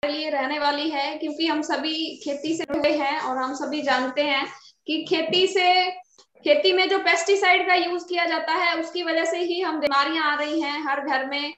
लिए रहने वाली है, क्योंकि हम सभी खेती से जुड़े हैं और हम सभी जानते हैं कि खेती में जो पेस्टिसाइड का यूज किया जाता है उसकी वजह से ही हम बीमारियां आ रही हैं। हर घर में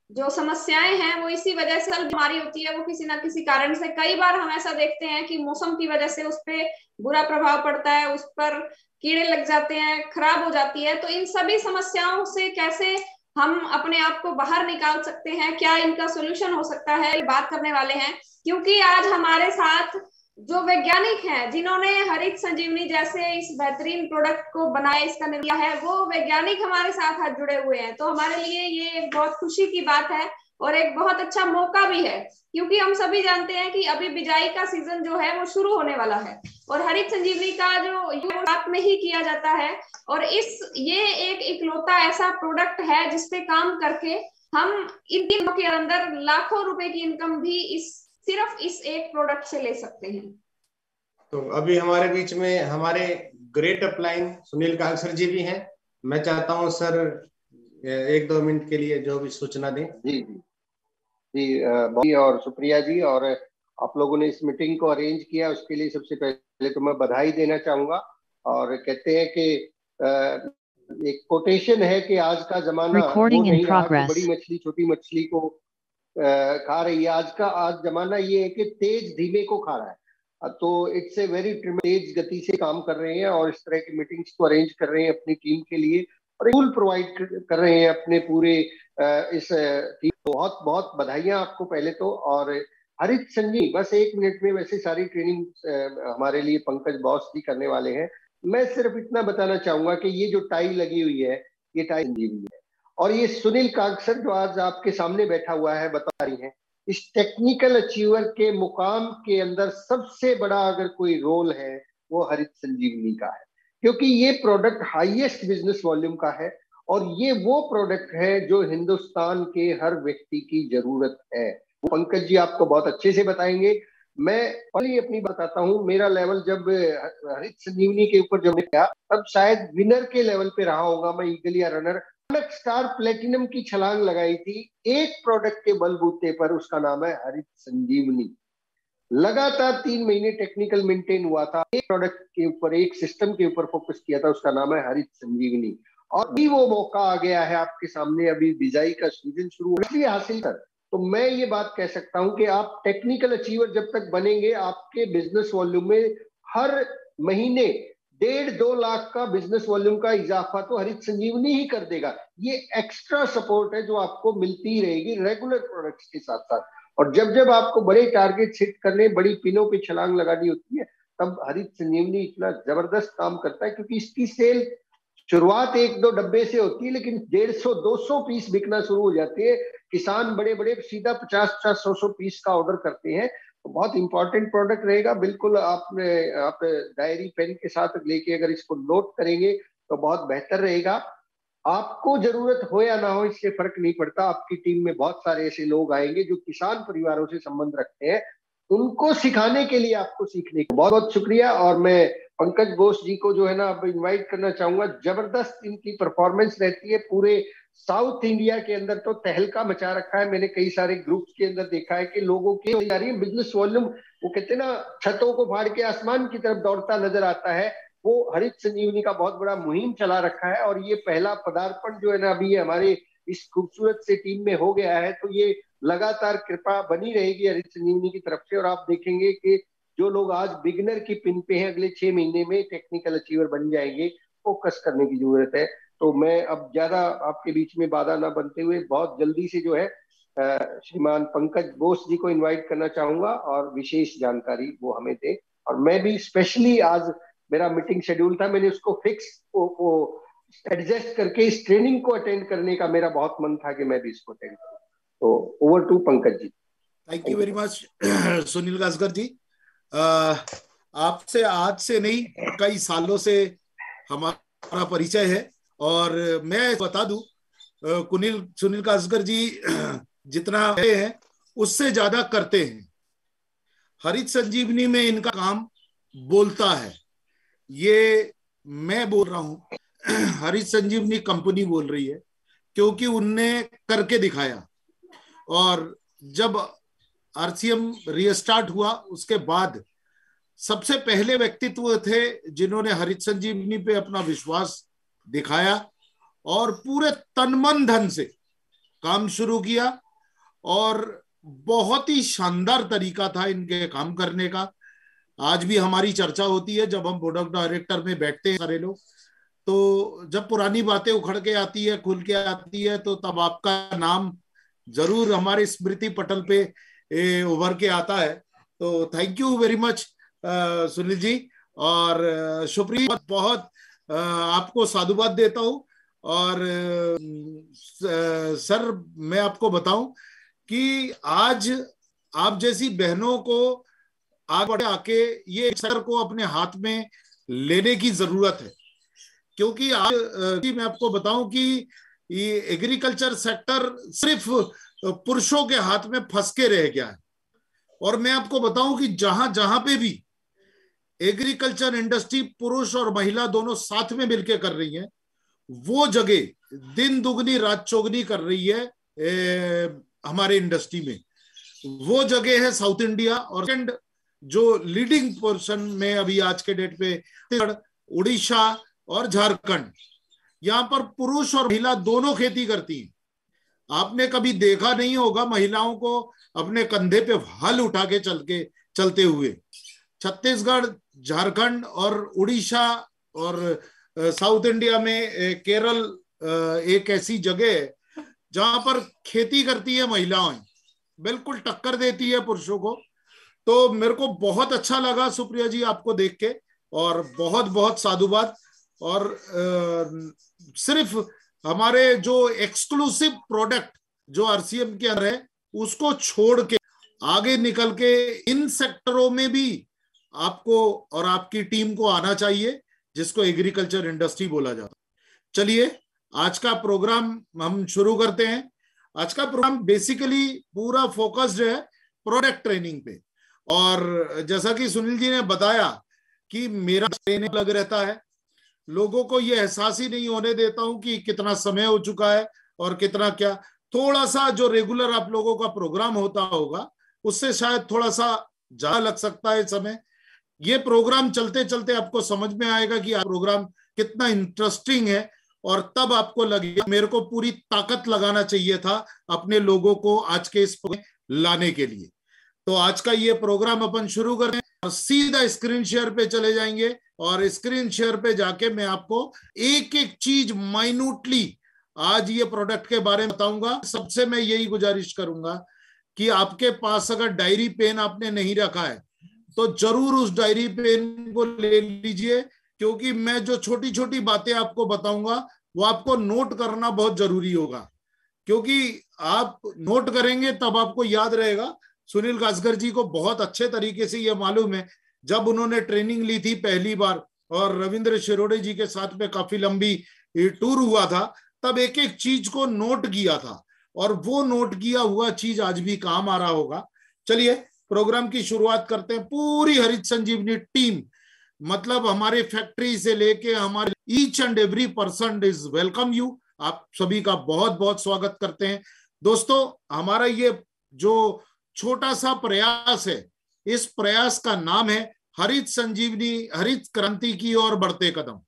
जो समस्याएं हैं वो इसी वजह से, बीमारी होती है वो किसी ना किसी कारण से। कई बार हम ऐसा देखते हैं कि मौसम की वजह से उस पर बुरा प्रभाव पड़ता है, उस पर कीड़े लग जाते हैं, खराब हो जाती है। तो इन सभी समस्याओं से कैसे हम अपने आप को बाहर निकाल सकते हैं, क्या इनका सोल्यूशन हो सकता है, बात करने वाले हैं। क्योंकि आज हमारे साथ जो वैज्ञानिक हैं जिन्होंने हरित संजीवनी जैसे इस बेहतरीन प्रोडक्ट को बनाया, इसका निर्माण है, वो वैज्ञानिक हमारे साथ आज जुड़े हुए हैं। तो हमारे लिए ये एक बहुत खुशी की बात है और एक बहुत अच्छा मौका भी है, क्योंकि हम सभी जानते हैं कि अभी बिजाई का सीजन जो है वो शुरू होने वाला है और हरित संजीवनी का जो यूज में ही किया जाता है। और ये एक इकलौता ऐसा प्रोडक्ट है जिसपे काम करके हम इन दिनों के अंदर लाखों रुपए की इनकम भी सिर्फ इस एक प्रोडक्ट से ले सकते हैं। तो अभी हमारे बीच में हमारे ग्रेट अपलाइन सुनील कांसर जी भी हैं। मैं चाहता हूं सर 1-2 मिनट के लिए जो भी सूचना दें। जी जी जी, और सुप्रिया जी, और आप लोगों ने इस मीटिंग को अरेंज किया उसके लिए सबसे पहले तो मैं बधाई देना चाहूंगा। और कहते हैं कि एक कोटेशन है कि आज का जमाना वो नहीं रहा कि बड़ी मछली छोटी मछली को खा रही है। आज जमाना ये है कि तेज धीमे को खा रहा है। तो इट्स ए वेरी तेज गति से काम कर रहे हैं और इस तरह की मीटिंग्स को अरेंज कर रहे हैं अपनी टीम के लिए और टूल प्रोवाइड कर रहे हैं अपने पूरे इस टीम। बहुत बहुत बधाइयां आपको पहले तो। और हरित संजीवनी बस 1 मिनट में, वैसे सारी ट्रेनिंग हमारे लिए पंकज बॉस भी करने वाले हैं। मैं सिर्फ इतना बताना चाहूंगा कि ये जो टाई लगी हुई है ये टाई संजीवनी है और ये सुनील कांसर जो आज आपके सामने बैठा हुआ है बता रही है, इस टेक्निकल अचीवर के मुकाम के अंदर सबसे बड़ा अगर कोई रोल है वो हरित संजीवनी का है, क्योंकि ये प्रोडक्ट हाईएस्ट बिजनेस वॉल्यूम का है और ये वो प्रोडक्ट है जो हिंदुस्तान के हर व्यक्ति की जरूरत है। पंकज जी आपको बहुत अच्छे से बताएंगे। मैं पहले अपनी बताता हूँ, मेरा लेवल जब हरित संजीवनी के ऊपर जब गया तब शायद विनर के लेवल पे रहा होगा मैं, ईगल या रनर। स्टार प्लेटिनम की छलांग लगाई थी एक प्रोडक्ट के बलबूते पर, उसका नाम है हरित संजीवनी। लगातार 3 महीने टेक्निकल मेंटेन हुआ था, एक प्रोडक्ट के ऊपर, एक सिस्टम के ऊपर फोकस किया था, उसका नाम है हरित संजीवनी। और अभी वो मौका आ गया है आपके सामने, अभी बिजाई का सीजन शुरू इसलिए हासिल कर। तो मैं ये बात कह सकता हूं कि आप टेक्निकल अचीवर जब तक बनेंगे आपके बिजनेस वॉल्यूम में हर महीने 1.5-2 लाख का बिजनेस वॉल्यूम का इजाफा तो हरित संजीवनी ही कर देगा। ये एक्स्ट्रा सपोर्ट है जो आपको मिलती ही रहेगी रेगुलर प्रोडक्ट्स के साथ साथ। और जब जब आपको बड़े टारगेट सेट करने, बड़ी पिनों पे छलांग लगानी होती है, तब हरित संजीवनी इतना जबरदस्त काम करता है, क्योंकि इसकी सेल शुरुआत 1-2 डब्बे से होती है लेकिन 150-200 पीस बिकना शुरू हो जाते हैं। किसान बड़े बड़े सीधा 50-100 पीस का ऑर्डर करते हैं। तो बहुत इंपॉर्टेंट प्रोडक्ट रहेगा। बिल्कुल आप डायरी पेन के साथ लेके अगर इसको नोट करेंगे तो बहुत बेहतर रहेगा। आपको जरूरत हो या ना हो इससे फर्क नहीं पड़ता, आपकी टीम में बहुत सारे ऐसे लोग आएंगे जो किसान परिवारों से संबंध रखते हैं, उनको सिखाने के लिए आपको सीखने का बहुत बहुत शुक्रिया। और मैं पंकज घोष जी को जो है ना अब इनवाइट करना चाहूंगा। जबरदस्त इनकी परफॉर्मेंस रहती है, पूरे साउथ इंडिया के अंदर तो तहलका मचा रखा है। मैंने कई सारे ग्रुप्स के अंदर देखा है कि लोगों की बिजनेस वॉल्यूम, वो कहते हैं ना, छतों को फाड़ के आसमान की तरफ दौड़ता नजर आता है। वो हरित संजीवनी का बहुत बड़ा मुहिम चला रखा है और ये पहला पदार्पण जो है ना अभी हमारे इस खूबसूरत से टीम में हो गया है। तो ये लगातार कृपा बनी रहेगी हरित संजीवनी की तरफ से और आप देखेंगे कि जो लोग आज बिगिनर की पिन पे हैं अगले 6 महीने में टेक्निकल अचीवर बन जाएंगे। फोकस करने की जरूरत है। तो मैं अब ज्यादा आपके बीच में बाधा ना बनते हुए बहुत जल्दी से जो है श्रीमान पंकज बोस जी को इनवाइट करना चाहूंगा और विशेष जानकारी वो हमें दे। और मैं भी स्पेशली आज मेरा मीटिंग शेड्यूल था, मैंने उसको फिक्स एडजस्ट करके इस ट्रेनिंग को अटेंड करने का मेरा बहुत मन था कि मैं भी इसको अटेंड करूं। तो over to Pankaj ji. Thank you very much Sunil Kaskar ji. आपसे आज से नहीं कई सालों से हमारा परिचय है और मैं बता दूं सुनील कास्कर जी जितना हैं उससे ज्यादा करते हैं। हरित संजीवनी में इनका काम बोलता है, ये मैं बोल रहा हूं, हरित संजीवनी कंपनी बोल रही है, क्योंकि उनने करके दिखाया। और जब आरसीएम रीस्टार्ट हुआ उसके बाद सबसे पहले व्यक्तित्व थे जिन्होंने हरित संजीवनी पे अपना विश्वास दिखाया और पूरे तन मन धन से काम शुरू किया। और बहुत ही शानदार तरीका था इनके काम करने का। आज भी हमारी चर्चा होती है जब हम प्रोडक्ट डायरेक्टर में बैठते हैं सारे लोग, तो जब पुरानी बातें उखड़ के आती है, खुल के आती है, तो तब आपका नाम जरूर हमारे स्मृति पटल पे उभर के आता है। तो thank you very much Sunil ji. और शुक्रिया, बहुत आपको साधुवाद देता हूं। और सर मैं आपको बताऊं कि आज आप जैसी बहनों को आगे आके ये सर को अपने हाथ में लेने की जरूरत है, क्योंकि आज मैं आपको बताऊं कि ये एग्रीकल्चर सेक्टर सिर्फ पुरुषों के हाथ में फंस के रह गया है। और मैं आपको बताऊं कि जहां जहां पे भी एग्रीकल्चर इंडस्ट्री पुरुष और महिला दोनों साथ में मिलकर कर रही है, वो जगह दिन दुगनी रात चौगनी कर रही है हमारे इंडस्ट्री में। वो जगह है साउथ इंडिया। और जो लीडिंग पोर्शन में अभी आज के डेट पे उड़ीसा और झारखंड, यहाँ पर पुरुष और महिला दोनों खेती करती हैं। आपने कभी देखा नहीं होगा महिलाओं को अपने कंधे पे हल उठा के चलते हुए। छत्तीसगढ़, झारखंड और उड़ीसा और साउथ इंडिया में केरल एक ऐसी जगह है जहां पर खेती करती है महिलाएं, बिल्कुल टक्कर देती है पुरुषों को। तो मेरे को बहुत अच्छा लगा सुप्रिया जी आपको देख के, और बहुत बहुत साधुवाद। और सिर्फ हमारे जो एक्सक्लूसिव प्रोडक्ट जो आरसीएम के अंदर है उसको छोड़ के आगे निकल के इन सेक्टरों में भी आपको और आपकी टीम को आना चाहिए, जिसको एग्रीकल्चर इंडस्ट्री बोला जाता है। चलिए आज का प्रोग्राम हम शुरू करते हैं। आज का प्रोग्राम बेसिकली पूरा फोकस्ड है प्रोडक्ट ट्रेनिंग पे। और जैसा कि सुनील जी ने बताया कि मेरा ट्रेनिंग लग रहता है, लोगों को ये एहसास ही नहीं होने देता हूं कि कितना समय हो चुका है और कितना क्या। थोड़ा सा जो रेगुलर आप लोगों का प्रोग्राम होता होगा उससे शायद थोड़ा सा ज्यादा लग सकता है समय। ये प्रोग्राम चलते चलते आपको समझ में आएगा कि प्रोग्राम कितना इंटरेस्टिंग है, और तब आपको लगेगा मेरे को पूरी ताकत लगाना चाहिए था अपने लोगों को आज के इस लाने के लिए। तो आज का ये प्रोग्राम अपन शुरू करें और सीधा स्क्रीन शेयर पे चले जाएंगे। और स्क्रीन शेयर पे जाके मैं आपको एक एक चीज माइन्यूटली आज ये प्रोडक्ट के बारे में बताऊंगा। सबसे मैं यही गुजारिश करूंगा कि आपके पास अगर डायरी पेन आपने नहीं रखा है तो जरूर उस डायरी पेन को ले लीजिए, क्योंकि मैं जो छोटी छोटी बातें आपको बताऊंगा वो आपको नोट करना बहुत जरूरी होगा। क्योंकि आप नोट करेंगे तब आपको याद रहेगा। सुनील कास्कर जी को बहुत अच्छे तरीके से ये मालूम है, जब उन्होंने ट्रेनिंग ली थी पहली बार और रविंद्र शिरोडे जी के साथ में काफी लंबी टूर हुआ था, तब एक एक चीज को नोट किया था, और वो नोट किया हुआ चीज आज भी काम आ रहा होगा। चलिए प्रोग्राम की शुरुआत करते हैं। पूरी हरित संजीवनी टीम, मतलब हमारे फैक्ट्री से लेके हमारे each and every person is welcome you. आप सभी का बहुत बहुत स्वागत करते हैं। दोस्तों, हमारा ये जो छोटा सा प्रयास है, इस प्रयास का नाम है हरित संजीवनी, हरित क्रांति की ओर बढ़ते कदम।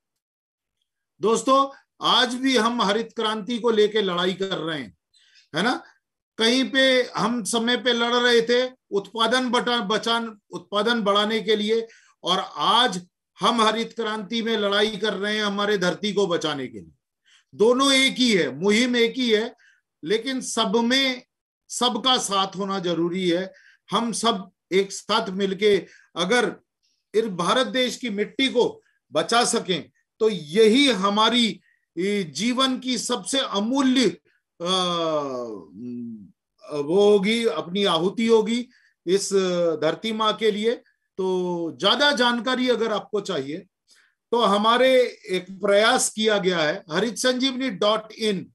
दोस्तों, आज भी हम हरित क्रांति को लेके लड़ाई कर रहे हैं, है ना। कहीं पे हम समय पे लड़ रहे थे उत्पादन बढ़ाने के लिए, और आज हम हरित क्रांति में लड़ाई कर रहे हैं हमारे धरती को बचाने के लिए। दोनों एक ही है, मुहिम एक ही है, लेकिन सब में सबका साथ होना जरूरी है। हम सब एक साथ मिलके अगर इस भारत देश की मिट्टी को बचा सकें तो यही हमारी जीवन की सबसे अमूल्य वो होगी, अपनी आहुति होगी इस धरती माँ के लिए। तो ज्यादा जानकारी अगर आपको चाहिए तो हमारे एक प्रयास किया गया है, haritsanjeevani.in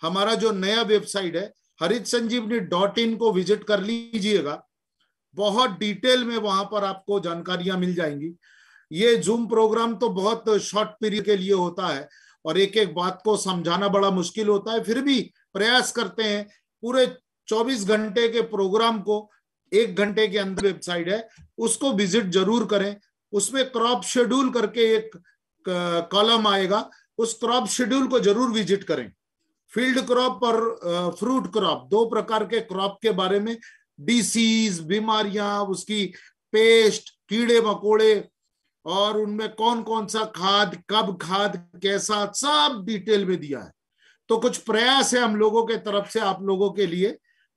हमारा जो नया वेबसाइट है, haritsanjeevani.in को विजिट कर लीजिएगा। बहुत डिटेल में वहां पर आपको जानकारियां मिल जाएंगी। ये जूम प्रोग्राम तो बहुत शॉर्ट पीरियड के लिए होता है और एक एक बात को समझाना बड़ा मुश्किल होता है, फिर भी प्रयास करते हैं पूरे 24 घंटे के प्रोग्राम को 1 घंटे के अंदर वेबसाइट है, उसको विजिट जरूर करें। उसमें क्रॉप शेड्यूल करके एक कॉलम आएगा, उस क्रॉप शेड्यूल को जरूर विजिट करें। फील्ड क्रॉप और फ्रूट क्रॉप, 2 प्रकार के क्रॉप के बारे में, डिसीज, बीमारियां, उसकी पेस्ट, कीड़े मकोड़े, और उनमें कौन कौन सा खाद, कब खाद, कैसा, सब डिटेल में दिया है। तो कुछ प्रयास है हम लोगों के तरफ से आप लोगों के लिए,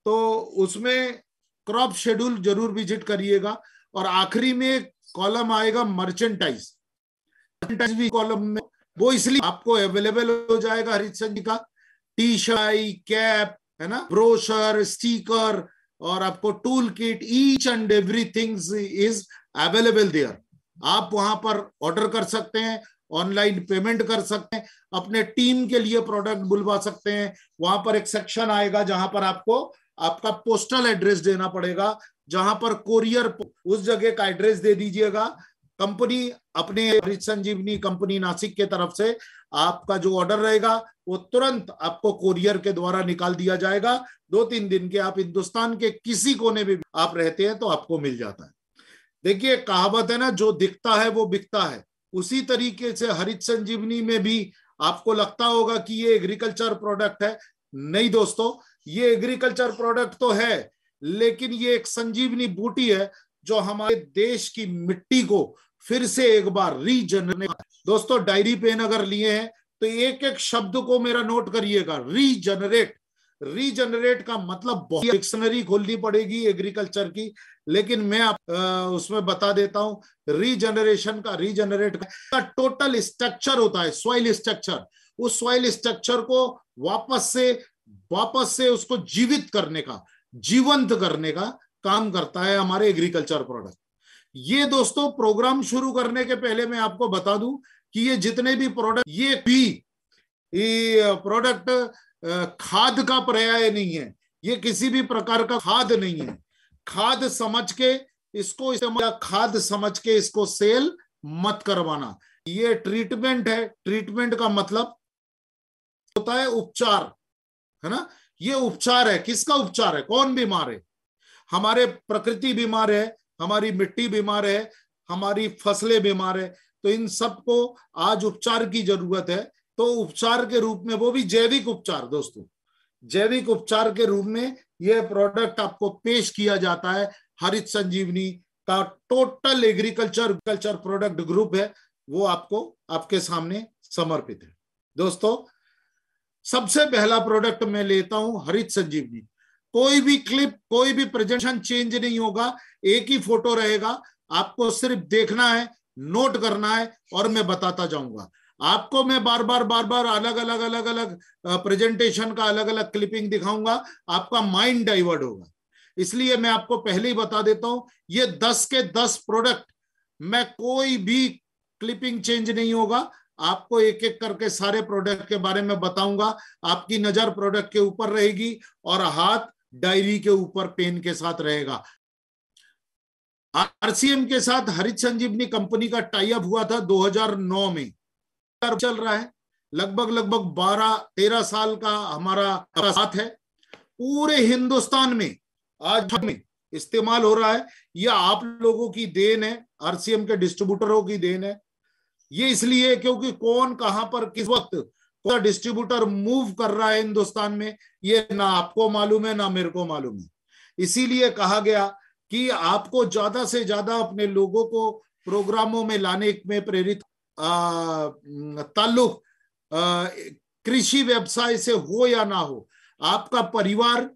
तो उसमें क्रॉप शेड्यूल जरूर विजिट करिएगा। और आखिरी में कॉलम आएगा मर्चेंटाइज भी कॉलम में, वो इसलिए आपको अवेलेबल हो जाएगा हरिचंद जी का टी शर्ट, कैप, है ना, ब्रोशर, स्टिकर, और आपको tool kit, each and everything is available there. आप वहां पर ऑर्डर कर सकते हैं, ऑनलाइन पेमेंट कर सकते हैं, अपने टीम के लिए प्रोडक्ट बुलवा सकते हैं। वहां पर एक सेक्शन आएगा जहां पर आपको आपका पोस्टल एड्रेस देना पड़ेगा, जहां पर कोरियर, उस जगह का एड्रेस दे दीजिएगा। कंपनी अपने हरित संजीवनी कंपनी नासिक के तरफ से आपका जो ऑर्डर रहेगा वो तुरंत आपको कोरियर के द्वारा निकाल दिया जाएगा। 2-3 दिन के, आप हिंदुस्तान के किसी कोने में भी आप रहते हैं तो आपको मिल जाता है। देखिए, कहावत है ना, जो दिखता है वो बिकता है। उसी तरीके से हरित संजीवनी में भी आपको लगता होगा कि ये एग्रीकल्चर प्रोडक्ट है। नहीं दोस्तों, ये एग्रीकल्चर प्रोडक्ट तो है, लेकिन ये एक संजीवनी बूटी है जो हमारे देश की मिट्टी को फिर से एक बार रीजनरेट। दोस्तों, डायरी पेन अगर लिए हैं तो एक एक शब्द को मेरा नोट करिएगा, रीजनरेट। रीजनरेट का मतलब बहुत, डिक्शनरी खोलनी पड़ेगी एग्रीकल्चर की, लेकिन मैं उसमें बता देता हूं। रीजनरेशन का, रीजनरेट का टोटल स्ट्रक्चर होता है, सॉइल स्ट्रक्चर। उस सॉइल स्ट्रक्चर को वापस से उसको जीवित करने का, जीवंत करने का काम करता है हमारे एग्रीकल्चर प्रोडक्ट। ये दोस्तों, प्रोग्राम शुरू करने के पहले मैं आपको बता दूं कि ये जितने भी प्रोडक्ट, ये प्रोडक्ट खाद का पर्याय नहीं है, ये किसी भी प्रकार का खाद नहीं है। खाद समझ के इसको इस्तेमाल, खाद समझ के इसको सेल मत करवाना। ये ट्रीटमेंट है। ट्रीटमेंट का मतलब होता है उपचार, है ना। ये उपचार है। किसका उपचार है? कौन बीमार है? हमारे प्रकृति बीमार है, हमारी मिट्टी बीमार है, हमारी फसलें बीमार है। तो इन सबको आज उपचार की जरूरत है। तो उपचार के रूप में, वो भी जैविक उपचार दोस्तों, जैविक उपचार के रूप में यह प्रोडक्ट आपको पेश किया जाता है। हरित संजीवनी का टोटल एग्रीकल्चर प्रोडक्ट ग्रुप है, वो आपको आपके सामने समर्पित है। दोस्तों, सबसे पहला प्रोडक्ट मैं लेता हूं हरित संजीवनी। कोई भी क्लिप, कोई भी प्रेजेंटेशन चेंज नहीं होगा, एक ही फोटो रहेगा। आपको सिर्फ देखना है, नोट करना है, और मैं बताता जाऊंगा आपको। मैं बार बार अलग अलग प्रेजेंटेशन का अलग अलग क्लिपिंग दिखाऊंगा, आपका माइंड डाइवर्ट होगा। इसलिए मैं आपको पहले ही बता देता हूं, ये 10 के 10 प्रोडक्ट, मैं कोई भी क्लिपिंग चेंज नहीं होगा। आपको एक एक करके सारे प्रोडक्ट के बारे में बताऊंगा। आपकी नजर प्रोडक्ट के ऊपर रहेगी और हाथ डायरी के ऊपर पेन के साथ रहेगा। आरसीएम के साथ हरित संजीवनी कंपनी का टाई अप हुआ था 2009 में, चल रहा है। लगभग 12-13 साल का हमारा साथ है। पूरे हिंदुस्तान में आज में इस्तेमाल हो रहा है। यह आप लोगों की देन है, आरसीएम के डिस्ट्रीब्यूटरों की देन है। ये इसलिए क्योंकि कौन कहां पर किस वक्त कौन सा डिस्ट्रीब्यूटर मूव कर रहा है हिंदुस्तान में, ये ना आपको मालूम है ना मेरे को मालूम है। इसीलिए कहा गया कि आपको ज्यादा से ज्यादा अपने लोगों को प्रोग्रामों में लाने में प्रेरित, ताल्लुक कृषि व्यवसाय से हो या ना हो, आपका परिवार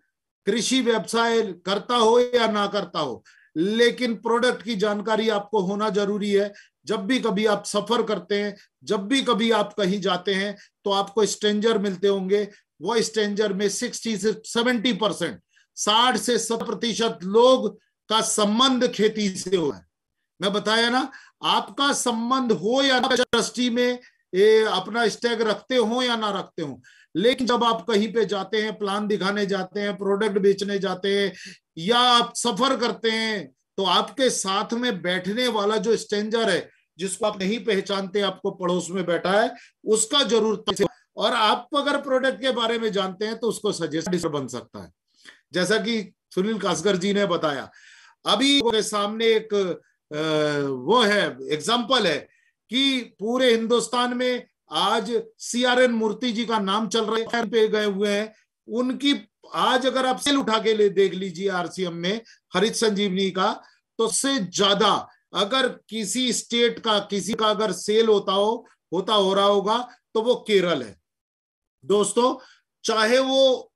कृषि व्यवसाय करता हो या ना करता हो, लेकिन प्रोडक्ट की जानकारी आपको होना जरूरी है। जब भी कभी आप सफर करते हैं, जब भी कभी आप कहीं जाते हैं, तो आपको स्ट्रेंजर मिलते होंगे। वो स्ट्रेंजर में 60 से 70%, 60 से 70% लोग का संबंध खेती से हो है। मैं बताया ना, आपका संबंध हो या ना, इंडस्ट्री में अपना स्टैग रखते हो या ना रखते हो, लेकिन जब आप कहीं पे जाते हैं, प्लान दिखाने जाते हैं, प्रोडक्ट बेचने जाते हैं, या आप सफर करते हैं, तो आपके साथ में बैठने वाला जो स्ट्रेंजर है, जिसको आप नहीं पहचानते, आपको पड़ोस में बैठा है, उसका जरूर, और आप अगर प्रोडक्ट के बारे में जानते हैं तो उसको सजेस्ट बन सकता है। जैसा कि सुनील कास्कर जी ने बताया। अभी के सामने एक वो है एग्जाम्पल है कि पूरे हिंदुस्तान में आज CRN मूर्ति जी का नाम चल रहा है, पे गए हुए हैं उनकी। आज अगर आप सेल उठा के देख लीजिए RCM में हरित संजीवनी का, तो उससे ज्यादा अगर किसी स्टेट का किसी का अगर सेल हो रहा होगा तो वो केरल है दोस्तों। चाहे वो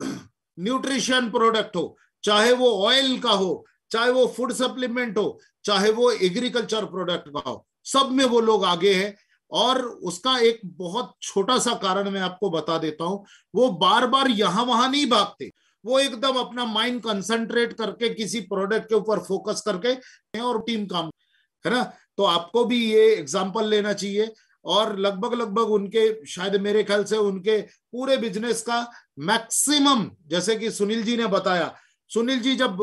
न्यूट्रिशन प्रोडक्ट हो, चाहे वो ऑयल का हो, चाहे वो फूड सप्लीमेंट हो, चाहे वो एग्रीकल्चर प्रोडक्ट का हो, सब में वो लोग आगे हैं। और उसका एक बहुत छोटा सा कारण मैं आपको बता देता हूं, वो बार बार यहां वहां नहीं भागते, वो एकदम अपना माइंड कंसंट्रेट करके किसी प्रोडक्ट के ऊपर फोकस करके और टीम काम है ना। तो आपको भी ये एग्जांपल लेना चाहिए। और लगभग उनके शायद मेरे ख्याल से उनके पूरे बिजनेस का मैक्सिमम, जैसे कि सुनील जी ने बताया, सुनील जी जब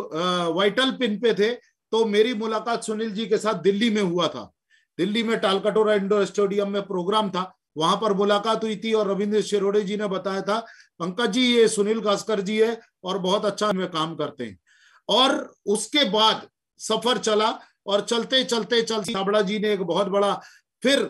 वाइटल पिन पे थे तो मेरी मुलाकात सुनील जी के साथ दिल्ली में हुआ था। दिल्ली में टालकटोरा इंडोर स्टेडियम में प्रोग्राम था, वहां पर मुलाकात हुई थी और रविंद्र शिरोडे जी ने बताया था, पंकज जी ये सुनील कास्कर जी है और बहुत अच्छा में काम करते हैं। और उसके बाद सफर चला और चलते छाबड़ा जी ने एक बहुत बड़ा फिर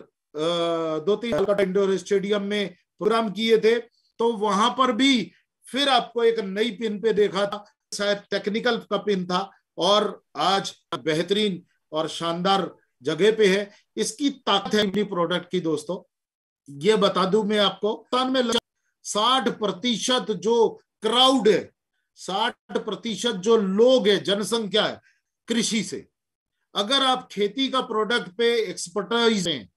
2-3 इंडोर स्टेडियम में प्रोग्राम किए थे, तो वहां पर भी फिर आपको एक नई पिन पे देखा था, शायद टेक्निकल का पिन था, और आज बेहतरीन और शानदार जगह पे है। इसकी ताकत है अपनी प्रोडक्ट की दोस्तों। ये बता दूं मैं आपको, में 60% जो क्राउड है, 60% जो लोग है, जनसंख्या है कृषि से। अगर आप खेती का प्रोडक्ट पे एक्सपर्टाइज हैं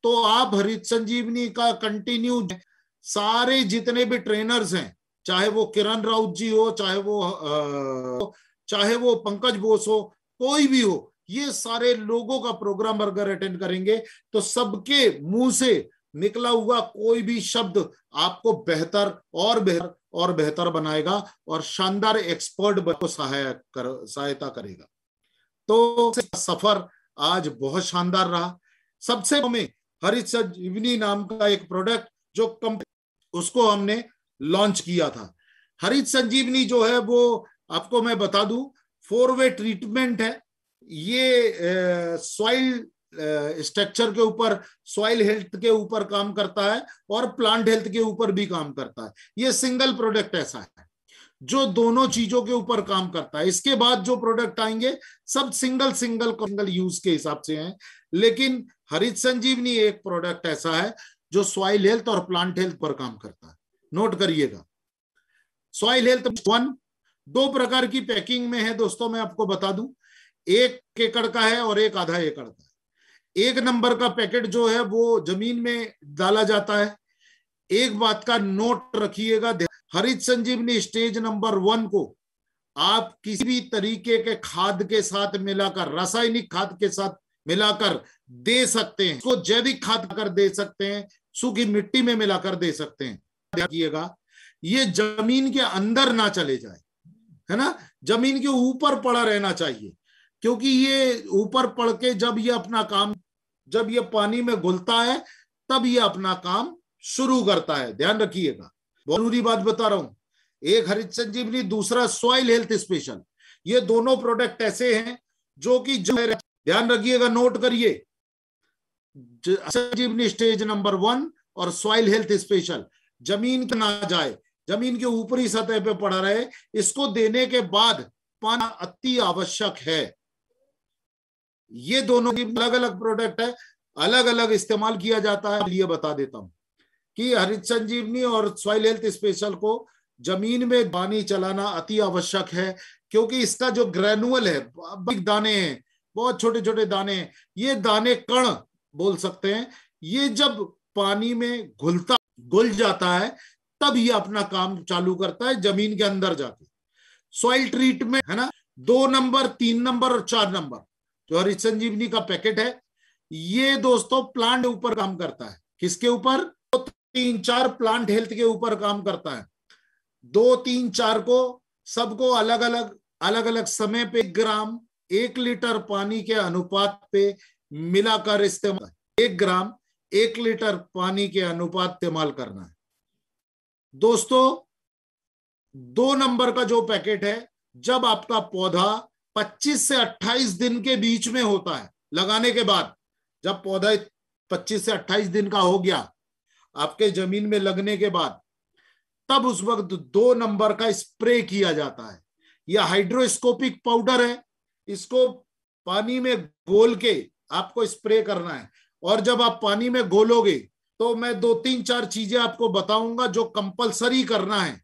तो आप हरित संजीवनी का कंटिन्यू, सारे जितने भी ट्रेनर्स हैं, चाहे वो किरण राउत जी हो, चाहे वो पंकज बोस हो, कोई भी हो, ये सारे लोगों का प्रोग्राम अगर अटेंड करेंगे तो सबके मुंह से निकला हुआ कोई भी शब्द आपको बेहतर और बेहतर बनाएगा और शानदार एक्सपर्ट को सहायता करेगा। तो सफर आज बहुत शानदार रहा। सबसे में हरित संजीवनी नाम का एक प्रोडक्ट जो कंपनी, उसको हमने लॉन्च किया था। हरित संजीवनी जो है वो आपको मैं बता दूं 4-वे ट्रीटमेंट है। ये सॉइल स्ट्रक्चर के ऊपर, सॉइल हेल्थ के ऊपर काम करता है और प्लांट हेल्थ के ऊपर भी काम करता है। ये सिंगल प्रोडक्ट ऐसा है जो दोनों चीजों के ऊपर काम करता है। इसके बाद जो प्रोडक्ट आएंगे सब सिंगल यूज के हिसाब से हैं, लेकिन हरित संजीवनी एक प्रोडक्ट ऐसा है जो सॉइल हेल्थ और प्लांट हेल्थ पर काम करता है। नोट करिएगा, सॉइल हेल्थ 1 2 प्रकार की पैकिंग में है दोस्तों। मैं आपको बता दूं, 1 एकड़ का है और 1 आधा एकड़ का है। 1 नंबर का पैकेट जो है वो जमीन में डाला जाता है। एक बात का नोट रखिएगा, हरित संजीवनी स्टेज नंबर 1 को आप किसी भी तरीके के खाद के साथ मिलाकर, रासायनिक खाद के साथ मिलाकर दे सकते हैं। इसको जैविक खाद कर दे सकते हैं, सूखी मिट्टी में मिलाकर दे सकते हैं। देखिएगा ये जमीन के अंदर ना चले जाए, है ना, जमीन के ऊपर पड़ा रहना चाहिए, क्योंकि ये ऊपर पड़ के जब ये अपना काम, जब ये पानी में घुलता है तब ये अपना काम शुरू करता है। ध्यान रखिएगा, बहुत जरूरी बात बता रहा हूं। एक हरित संजीवनी, दूसरा सॉइल हेल्थ स्पेशल। ये दोनों प्रोडक्ट ऐसे हैं जो कि ध्यान रखिएगा, नोट करिए, संजीवनी स्टेज नंबर 1 और सॉइल हेल्थ स्पेशल जमीन के ना जाए, जमीन के ऊपरी सतह पे पड़ा रहे। इसको देने के बाद पानी अति आवश्यक है। ये दोनों की अलग अलग प्रोडक्ट है, अलग अलग इस्तेमाल किया जाता है। ये बता देता हूं कि हरित संजीवनी और सॉइल हेल्थ स्पेशल को जमीन में पानी चलाना अति आवश्यक है, क्योंकि इसका जो ग्रेनुअल है, दाने हैं, बहुत छोटे छोटे दाने हैं, ये दाने कण बोल सकते हैं। ये जब पानी में घुल जाता है तब ये अपना काम चालू करता है जमीन के अंदर जाके। सॉइल ट्रीटमेंट है ना, 2 नंबर, 3 नंबर और 4 नंबर जो हरित संजीवनी का पैकेट है, ये दोस्तों प्लांट ऊपर काम करता है। किसके ऊपर? 3-4 प्लांट हेल्थ के ऊपर काम करता है। 2-3-4 को सबको अलग अलग समय पे 1 ग्राम 1 लीटर पानी के अनुपात पे मिलाकर इस्तेमाल, 1 ग्राम 1 लीटर पानी के अनुपात इस्तेमाल करना है दोस्तों। 2 नंबर का जो पैकेट है जब आपका पौधा 25 से 28 दिन के बीच में होता है लगाने के बाद। जब पौधा 25 से 28 दिन का हो गया आपके जमीन में लगने के बाद, तब उस वक्त 2 नंबर का स्प्रे किया जाता है। यह हाइड्रोस्कोपिक पाउडर है, इसको पानी में घोल के आपको स्प्रे करना है। और जब आप पानी में घोलोगे तो मैं 2-3-4 चीजें आपको बताऊंगा जो कंपलसरी करना है,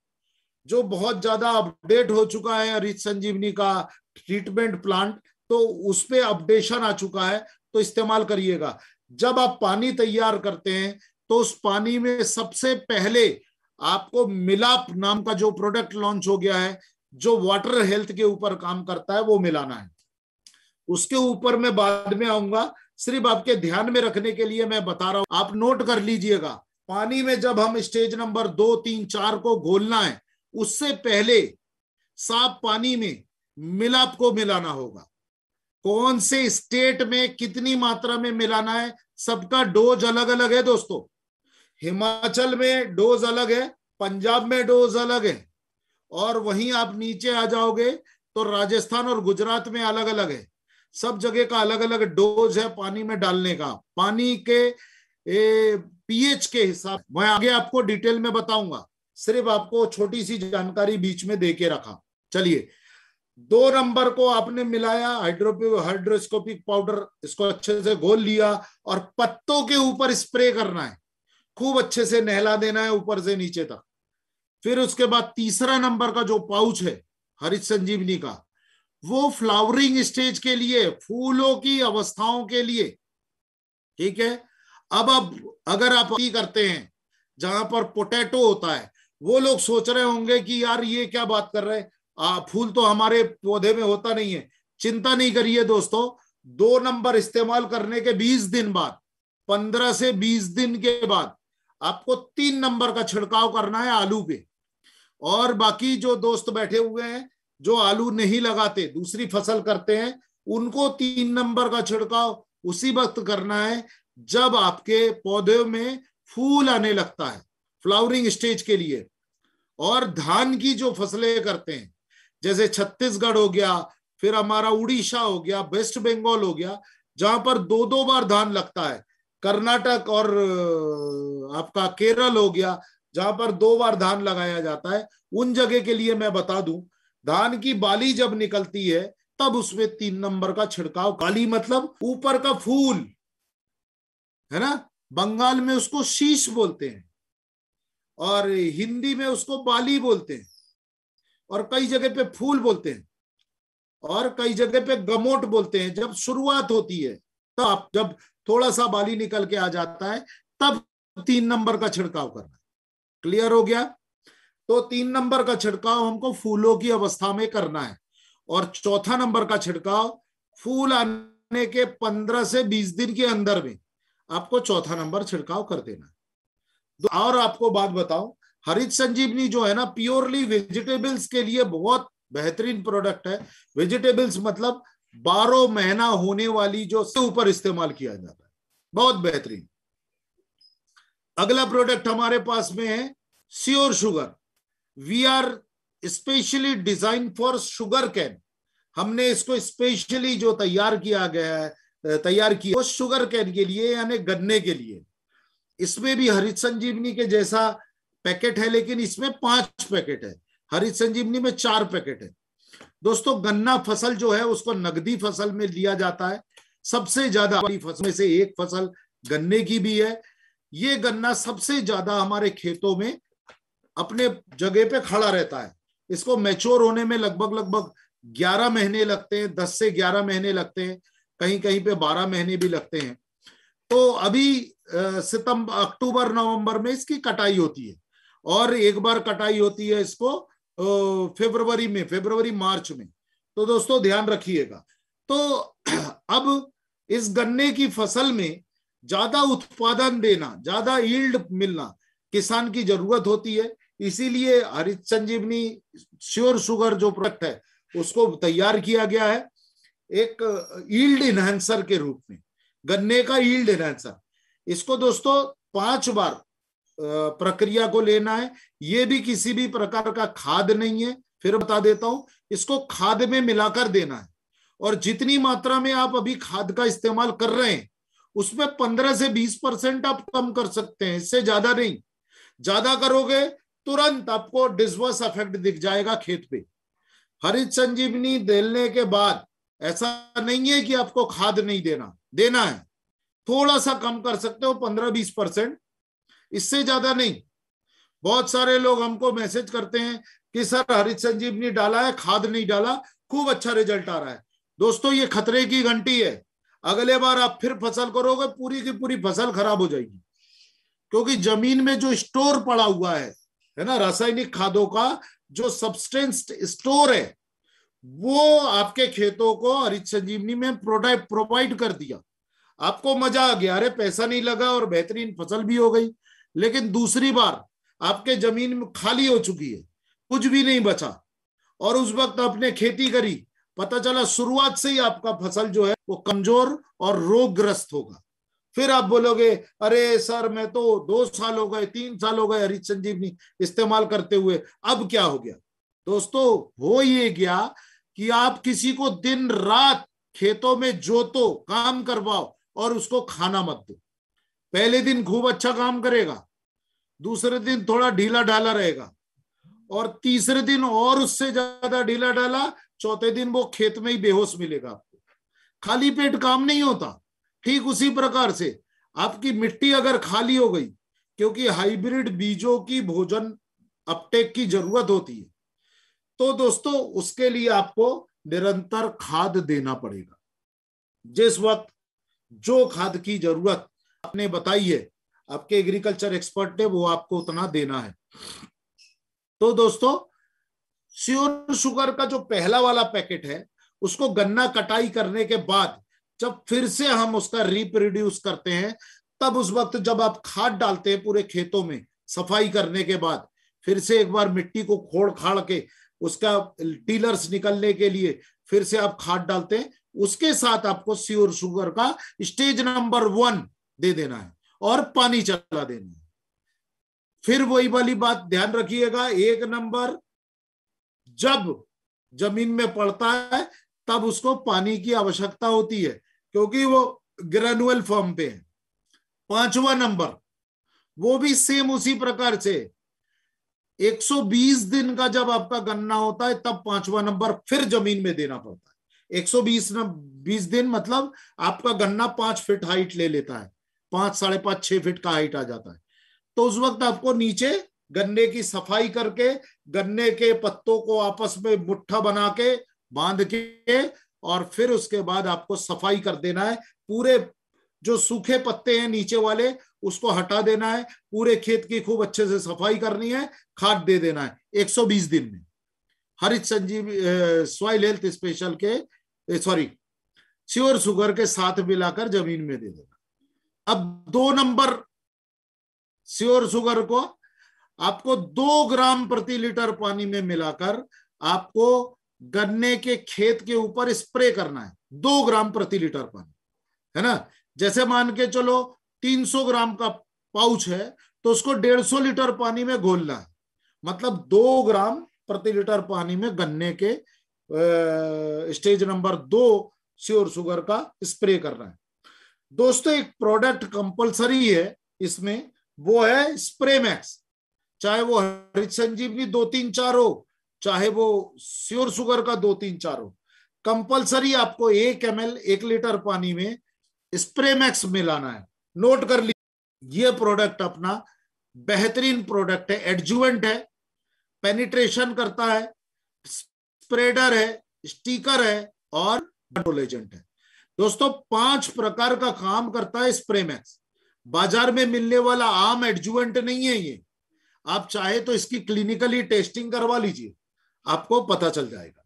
जो बहुत ज्यादा अपडेट हो चुका है हरित संजीवनी का ट्रीटमेंट प्लांट, तो उस पे अपडेशन आ चुका है, तो इस्तेमाल करिएगा। जब आप पानी तैयार करते हैं तो उस पानी में सबसे पहले आपको मिलाप नाम का जो प्रोडक्ट लॉन्च हो गया है, जो वाटर हेल्थ के ऊपर काम करता है, वो मिलाना है। उसके ऊपर मैं बाद में आऊंगा, सिर्फ आपके ध्यान में रखने के लिए मैं बता रहा हूं, आप नोट कर लीजिएगा। पानी में जब हम स्टेज नंबर 2, 3, 4 को घोलना है, उससे पहले साफ पानी में मिलाप को मिलाना होगा। कौन से स्टेट में कितनी मात्रा में मिलाना है, सबका डोज अलग अलग है दोस्तों। हिमाचल में डोज अलग है, पंजाब में डोज अलग है, और वहीं आप नीचे आ जाओगे तो राजस्थान और गुजरात में अलग अलग है। सब जगह का अलग अलग डोज है पानी में डालने का, पानी के पीएच के हिसाब। मैं आगे आपको डिटेल में बताऊंगा, सिर्फ आपको छोटी सी जानकारी बीच में दे के रखा। चलिए, 2 नंबर को आपने मिलाया, हाइड्रोस्कोपिक पाउडर, इसको अच्छे से घोल लिया और पत्तों के ऊपर स्प्रे करना है, खूब अच्छे से नहला देना है ऊपर से नीचे तक। फिर उसके बाद 3रा नंबर का जो पाउच है हरित संजीवनी का, वो फ्लावरिंग स्टेज के लिए, फूलों की अवस्थाओं के लिए, ठीक है। अब अगर आप करते हैं जहां पर पोटैटो होता है, वो लोग सोच रहे होंगे कि यार ये क्या बात कर रहे हैं, फूल तो हमारे पौधे में होता नहीं है। चिंता नहीं करिए दोस्तों, 2 नंबर इस्तेमाल करने के 20 दिन बाद, 15 से 20 दिन के बाद आपको 3 नंबर का छिड़काव करना है आलू पे। और बाकी जो दोस्त बैठे हुए हैं जो आलू नहीं लगाते, दूसरी फसल करते हैं, उनको 3 नंबर का छिड़काव उसी वक्त करना है जब आपके पौधे में फूल आने लगता है, फ्लावरिंग स्टेज के लिए। और धान की जो फसलें करते हैं, जैसे छत्तीसगढ़ हो गया, फिर हमारा उड़ीसा हो गया, वेस्ट बंगाल हो गया, जहां पर 2-2 बार धान लगता है, कर्नाटक और आपका केरल हो गया जहां पर 2 बार धान लगाया जाता है, उन जगह के लिए मैं बता दूं, धान की बाली जब निकलती है तब उसमें 3 नंबर का छिड़काव। बाली मतलब ऊपर का फूल है ना, बंगाल में उसको शीश बोलते हैं और हिंदी में उसको बाली बोलते हैं, और कई जगह पे फूल बोलते हैं, और कई जगह पे गमोट बोलते हैं। जब शुरुआत होती है तब, जब थोड़ा सा बाली निकल के आ जाता है, तब 3 नंबर का छिड़काव करना। क्लियर हो गया? तो 3 नंबर का छिड़काव हमको फूलों की अवस्था में करना है, और 4था नंबर का छिड़काव फूल आने के 15 से 20 दिन के अंदर में आपको 4था नंबर छिड़काव कर देना है। और आपको बात बताऊं, हरित संजीवनी जो है ना, प्योरली वेजिटेबल्स के लिए बहुत बेहतरीन प्रोडक्ट है। वेजिटेबल्स मतलब 12 महीना होने वाली जो से ऊपर इस्तेमाल किया जाता है, बहुत बेहतरीन। अगला प्रोडक्ट हमारे पास में है sure sugar. We are specially design for sugar can. हमने इसको स्पेशली जो तैयार किया वो शुगर कैन के लिए, यानी गन्ने के लिए। इसमें भी हरित संजीवनी के जैसा पैकेट है, लेकिन इसमें 5 पैकेट है, हरित संजीवनी में 4 पैकेट है। दोस्तों, गन्ना फसल जो है उसको नगदी फसल में लिया जाता है। सबसे ज्यादा बड़ी फसल में से एक फसल गन्ने की भी है। ये गन्ना सबसे ज्यादा हमारे खेतों में अपने जगह पे खड़ा रहता है। इसको मैच्योर होने में लगभग 11 महीने लगते हैं, 10 से 11 महीने लगते हैं, कहीं कहीं पे 12 महीने भी लगते हैं। तो अभी सितंबर, अक्टूबर, नवंबर में इसकी कटाई होती है, और एक बार कटाई होती है इसको फरवरी मार्च में। तो दोस्तों ध्यान रखिएगा। तो अब इस गन्ने की फसल में ज्यादा उत्पादन देना, ज्यादा यील्ड मिलना किसान की जरूरत होती है। इसीलिए हरित संजीवनी श्योर शुगर जो प्रोडक्ट है उसको तैयार किया गया है एक यील्ड इनहेंसर के रूप में, गन्ने का यील्ड इनहेंसर। इसको दोस्तों 5 बार प्रक्रिया को लेना है। ये भी किसी भी प्रकार का खाद नहीं है, फिर बता देता हूं, इसको खाद में मिलाकर देना है। और जितनी मात्रा में आप अभी खाद का इस्तेमाल कर रहे हैं उसमें 15 से 20% आप कम कर सकते हैं, इससे ज्यादा नहीं। ज्यादा करोगे तुरंत आपको डिसवर्स इफेक्ट दिख जाएगा खेत पे। हरित संजीवनी देने के बाद ऐसा नहीं है कि आपको खाद नहीं देना है, थोड़ा सा कम कर सकते हो, 15-20%, इससे ज्यादा नहीं। बहुत सारे लोग हमको मैसेज करते हैं कि सर हरित संजीवनी डाला है, खाद नहीं डाला, खूब अच्छा रिजल्ट आ रहा है। दोस्तों ये खतरे की घंटी है। अगले बार आप फिर फसल करोगे, पूरी की पूरी फसल खराब हो जाएगी, क्योंकि जमीन में जो स्टोर पड़ा हुआ है ना, रासायनिक खादों का जो सब्सटेंस स्टोर है, वो आपके खेतों को हरित संजीवनी में प्रोवाइड कर दिया। आपको मजा आ गया, अरे पैसा नहीं लगा और बेहतरीन फसल भी हो गई। लेकिन दूसरी बार आपके जमीन में खाली हो चुकी है, कुछ भी नहीं बचा, और उस वक्त आपने खेती करी, पता चला शुरुआत से ही आपका फसल जो है वो कमजोर और रोगग्रस्त होगा। फिर आप बोलोगे अरे सर मैं तो 2 साल हो गए, 3 साल हो गए हरित संजीवनी इस्तेमाल करते हुए, अब क्या हो गया? दोस्तों हो ये गया कि आप किसी को दिन रात खेतों में जोतो, काम करवाओ और उसको खाना मत दो। पहले दिन खूब अच्छा काम करेगा, दूसरे दिन थोड़ा ढीला ढाला रहेगा, और तीसरे दिन और उससे ज्यादा ढीला ढाला, चौथे दिन वो खेत में ही बेहोश मिलेगा आपको। खाली पेट काम नहीं होता। ठीक उसी प्रकार से आपकी मिट्टी अगर खाली हो गई, क्योंकि हाइब्रिड बीजों की भोजन अपटेक की जरूरत होती है, तो दोस्तों उसके लिए आपको निरंतर खाद देना पड़ेगा। जिस वक्त जो खाद की जरूरत आपने बताई है, आपके एग्रीकल्चर एक्सपर्ट ने, वो आपको उतना देना है। तो दोस्तों श्योर शुगर का जो पहला वाला पैकेट है, उसको गन्ना कटाई करने के बाद जब फिर से हम उसका रिप्रोड्यूस करते हैं, तब उस वक्त जब आप खाद डालते हैं पूरे खेतों में, सफाई करने के बाद फिर से एक बार मिट्टी को खोड़ खाड़ के उसका टीलर्स निकलने के लिए फिर से आप खाद डालते हैं, उसके साथ आपको श्योर शुगर का स्टेज नंबर 1 दे देना है और पानी चला देना है। फिर वही वाली बात ध्यान रखिएगा, 1 नंबर जब जमीन में पड़ता है तब उसको पानी की आवश्यकता होती है, क्योंकि वो ग्रेनुअल फॉर्म पे है। 5वां नंबर वो भी सेम उसी प्रकार से 120 दिन का जब आपका गन्ना होता है, तब 5वां नंबर फिर जमीन में देना पड़ता है। 120 दिन मतलब आपका गन्ना 5 फीट हाइट ले लेता है, 5, 5.5, 6 फीट का हाइट आ जाता है। तो उस वक्त आपको नीचे गन्ने की सफाई करके, गन्ने के पत्तों को आपस में मुट्ठा बना के बांध के, और फिर उसके बाद आपको सफाई कर देना है। पूरे जो सूखे पत्ते हैं नीचे वाले, उसको हटा देना है, पूरे खेत की खूब अच्छे से सफाई करनी है, खाद दे देना है 120 दिन में। हरित संजीवनी सॉइल हेल्थ स्पेशल के श्योर शुगर के साथ मिलाकर जमीन में दे देना। अब 2 नंबर श्योर शुगर को आपको 2 ग्राम प्रति लीटर पानी में मिलाकर आपको गन्ने के खेत के ऊपर स्प्रे करना है। 2 ग्राम प्रति लीटर पानी, है ना। जैसे मान के चलो 300 ग्राम का पाउच है, तो उसको 150 लीटर पानी में घोलना है, मतलब 2 ग्राम प्रति लीटर पानी में गन्ने के स्टेज नंबर 2 श्योर शुगर का स्प्रे करना है। दोस्तों एक प्रोडक्ट कंपलसरी है इसमें, वो है स्प्रे मैक्स। चाहे वो हरित संजीवनी 2-3-4 हो, चाहे वो श्योर शुगर का 2-3-4 हो, कंपलसरी आपको 1 ml 1 लीटर पानी में स्प्रे मैक्स मिलाना है। नोट कर लीजिए, ये प्रोडक्ट अपना बेहतरीन प्रोडक्ट है, एडजुवेंट है, पेनिट्रेशन करता है, स्प्रेडर है, स्टिकर है और कंट्रोल एजेंट है। दोस्तों 5 प्रकार का काम करता है स्प्रे मैक्स। बाजार में मिलने वाला आम एडजुवेंट नहीं है ये। आप चाहे तो इसकी क्लिनिकली टेस्टिंग करवा लीजिए, आपको पता चल जाएगा।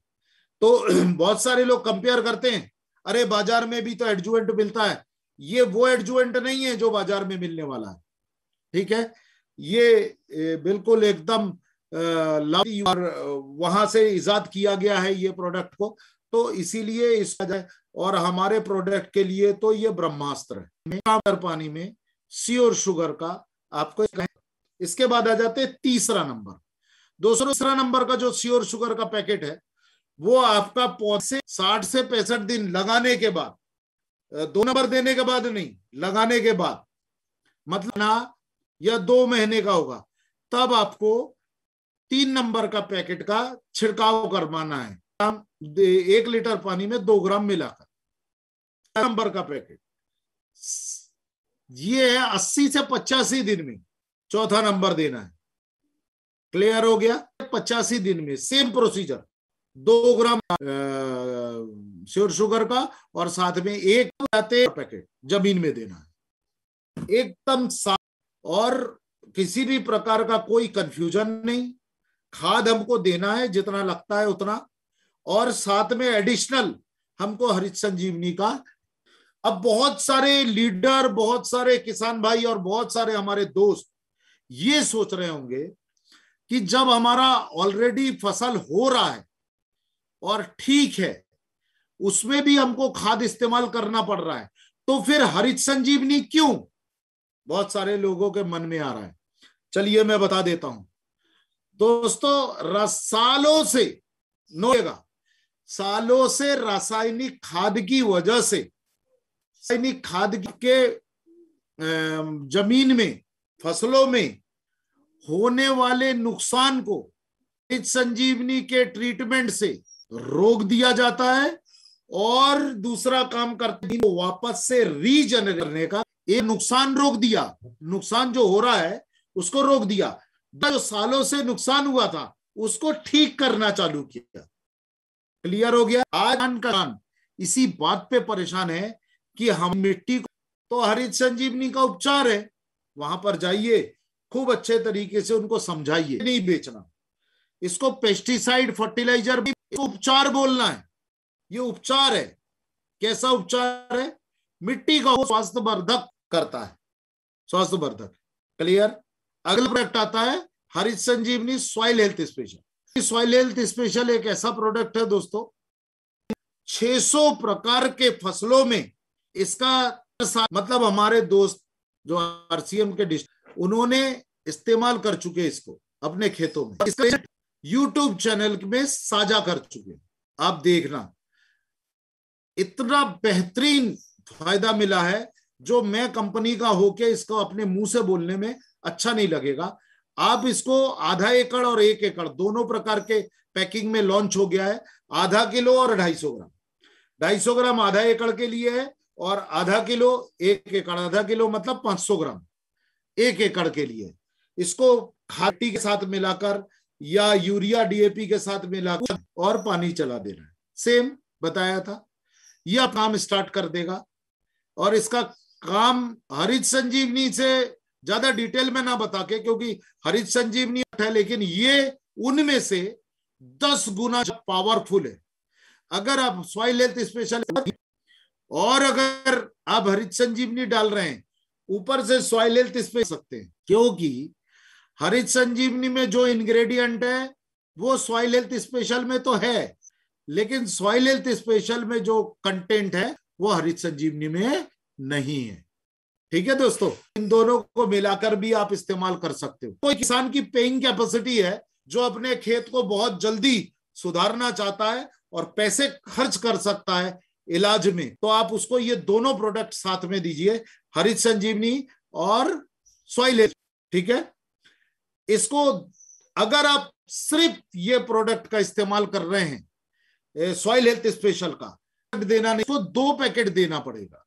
तो बहुत सारे लोग कंपेयर करते हैं, अरे बाजार में भी तो एडजुवेंट मिलता है। ये वो एडजुवेंट नहीं है जो बाजार में मिलने वाला है, ठीक है। ये बिल्कुल एकदम और वहां से इजाद किया गया है ये प्रोडक्ट को, तो इसीलिए इसका जाए। और हमारे प्रोडक्ट के लिए तो ये ब्रह्मास्त्र है। पानी में श्योर शुगर का आपको। इसके बाद आ जाते हैं तीसरा नंबर। दूसरा नंबर का जो श्योर शुगर का पैकेट है वो आपका पौधे से 60 से 65 दिन लगाने के बाद, 2 नंबर देने के बाद नहीं, लगाने के बाद, मतलब ना या 2 महीने का होगा, तब आपको 3 नंबर का पैकेट का छिड़काव करवाना है 1 लीटर पानी में 2 ग्राम मिलाकर। नंबर का पैकेट ये है 80 से 85 दिन में चौथा नंबर देना है। क्लियर हो गया? 85 दिन में सेम प्रोसीजर, 2 ग्राम श्योर शुगर का और साथ में 1 पैकेट जमीन में देना है, एकदम साफ और किसी भी प्रकार का कोई कंफ्यूजन नहीं। खाद हमको देना है जितना लगता है उतना, और साथ में एडिशनल हमको हरित संजीवनी का। अब बहुत सारे लीडर, बहुत सारे किसान भाई और बहुत सारे हमारे दोस्त ये सोच रहे होंगे कि जब हमारा ऑलरेडी फसल हो रहा है और ठीक है, उसमें भी हमको खाद इस्तेमाल करना पड़ रहा है, तो फिर हरित संजीवनी क्यों? बहुत सारे लोगों के मन में आ रहा है। चलिए मैं बता देता हूं दोस्तों, सालों से सालों से रासायनिक खाद की वजह से, रासायनिक खाद के जमीन में, फसलों में होने वाले नुकसान को हरित संजीवनी के ट्रीटमेंट से रोक दिया जाता है, और दूसरा काम करते हैं वापस से रीजनरेट करने का। एक नुकसान रोक दिया, नुकसान जो हो रहा है उसको रोक दिया, जो सालों से नुकसान हुआ था उसको ठीक करना चालू किया। क्लियर हो गया? आज किसान इसी बात पे परेशान है कि हम मिट्टी को, तो हरित संजीवनी का उपचार है, वहां पर जाइए, खूब अच्छे तरीके से उनको समझाइए, नहीं बेचना इसको। पेस्टिसाइड फर्टिलाइजर भी उपचार बोलना है, ये उपचार है। कैसा उपचार है? मिट्टी का स्वास्थ्यवर्धक करता है, स्वास्थ्यवर्धक। क्लियर? अगला प्रोडक्ट आता है Harit Sanjivani soil health special. Soil health special एक ऐसा प्रोडक्ट है दोस्तों, 600 प्रकार के फसलों में इसका, मतलब हमारे दोस्त जो आरसीएम के डिस्ट्रिक्ट, उन्होंने इस्तेमाल कर चुके इसको अपने खेतों में, इसका यूट्यूब चैनल में साझा कर चुके। आप देखना, इतना बेहतरीन फायदा मिला है जो मैं कंपनी का होके इसको अपने मुंह से बोलने में अच्छा नहीं लगेगा। आप इसको ½ एकड़ और 1 एकड़ दोनों प्रकार के पैकिंग में लॉन्च हो गया है। ½ किलो और 250 ग्राम। 250 ग्राम ½ एकड़ के लिए है और ½ किलो 1 एकड़। ½ किलो मतलब 500 ग्राम 1 एकड़ के लिए। इसको खाटी के साथ मिलाकर या यूरिया डीएपी के साथ मिलाकर और पानी चला देना है, सेम बताया था। यह काम स्टार्ट कर देगा और इसका काम हरित संजीवनी से ज्यादा डिटेल में ना बता के, क्योंकि हरित संजीवनी है लेकिन ये उनमें से 10 गुना पावरफुल है। अगर आप सॉइल हेल्थ स्पेशल और अगर आप हरित संजीवनी डाल रहे हैं, ऊपर से सॉइल हेल्थ स्पेशल सकते हैं, क्योंकि हरित संजीवनी में जो इंग्रेडिएंट है वो सॉइल हेल्थ स्पेशल में तो है, लेकिन सॉइल हेल्थ स्पेशल में जो कंटेंट है वो हरित संजीवनी में नहीं है। ठीक है दोस्तों, इन दोनों को मिलाकर भी आप इस्तेमाल कर सकते हो। कोई किसान की पेइंग कैपेसिटी है जो अपने खेत को बहुत जल्दी सुधारना चाहता है और पैसे खर्च कर सकता है इलाज में, तो आप उसको ये दोनों प्रोडक्ट साथ में दीजिए, हरित संजीवनी और सॉइल हेल्थ। ठीक है, इसको अगर आप सिर्फ ये प्रोडक्ट का इस्तेमाल कर रहे हैं, सॉइल हेल्थ स्पेशल का देना नहीं, तो 2 पैकेट देना पड़ेगा।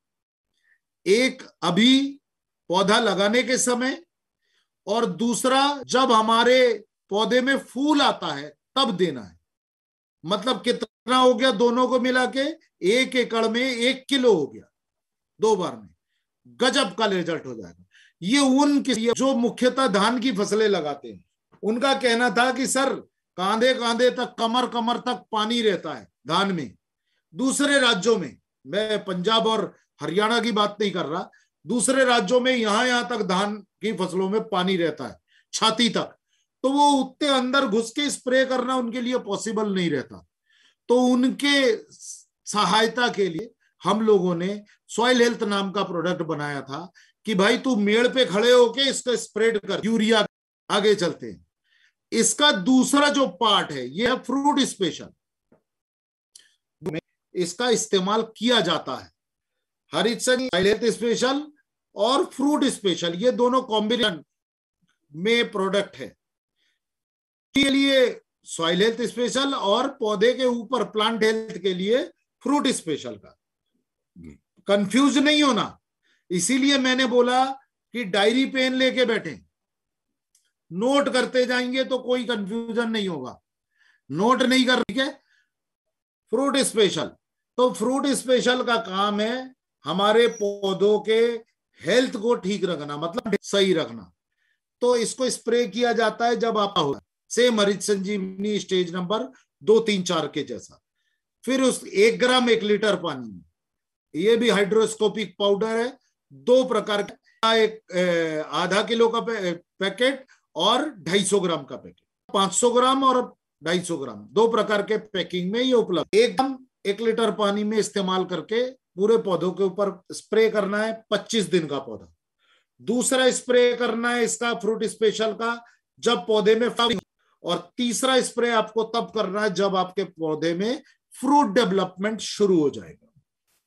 एक अभी पौधा लगाने के समय और दूसरा जब हमारे पौधे में फूल आता है तब देना है। मतलब कितना हो गया दोनों को मिला के? 1 एकड़ में 1 किलो हो गया 2 बार में, गजब का रिजल्ट हो जाएगा। ये उन जो मुख्यतः धान की फसलें लगाते हैं उनका कहना था कि सर कांधे कांधे तक, कमर कमर तक पानी रहता है धान में। दूसरे राज्यों में, मैं पंजाब और हरियाणा की बात नहीं कर रहा, दूसरे राज्यों में यहां तक धान की फसलों में पानी रहता है छाती तक, तो वो उतने अंदर घुस के स्प्रे करना उनके लिए पॉसिबल नहीं रहता। तो उनके सहायता के लिए हम लोगों ने सॉइल हेल्थ नाम का प्रोडक्ट बनाया था कि भाई तू मेड़ पे खड़े होके इसको स्प्रेड कर यूरिया। आगे चलते हैं। इसका दूसरा जो पार्ट है ये है फ्रूट स्पेशल, इसका इस्तेमाल किया जाता है। हरित संजीवनी स्पेशल और फ्रूट स्पेशल ये दोनों कॉम्बिनेशन में प्रोडक्ट है। के लिए सॉइल हेल्थ स्पेशल और पौधे के ऊपर प्लांट हेल्थ के लिए फ्रूट स्पेशल का। कंफ्यूज नहीं होना, इसीलिए मैंने बोला कि डायरी पेन लेके बैठे, नोट करते जाएंगे तो कोई कंफ्यूजन नहीं होगा। नोट नहीं कर रही है। फ्रूट स्पेशल, तो फ्रूट स्पेशल का काम है हमारे पौधों के हेल्थ को ठीक रखना, मतलब सही रखना। तो इसको स्प्रे किया जाता है जब आप होता है, सेम हरित संजीवनी स्टेज नंबर 2, 3, 4 के जैसा। फिर उस 1 ग्राम 1 लीटर पानी में, ये भी हाइड्रोस्कोपिक पाउडर है, 2 प्रकार का, एक आधा किलो का पैकेट और 250 ग्राम का पैकेट, 500 ग्राम और 250 ग्राम, 2 प्रकार के पैकिंग में ये उपलब्ध। 1 ग्राम 1 लीटर पानी में इस्तेमाल करके पूरे पौधों के ऊपर स्प्रे करना है, 25 दिन का पौधा। दूसरा स्प्रे करना है इसका फ्रूट स्पेशल का जब पौधे में फ्लावरिंग, और तीसरा स्प्रे आपको तब करना है जब आपके पौधे में फ्रूट डेवलपमेंट शुरू हो जाएगा।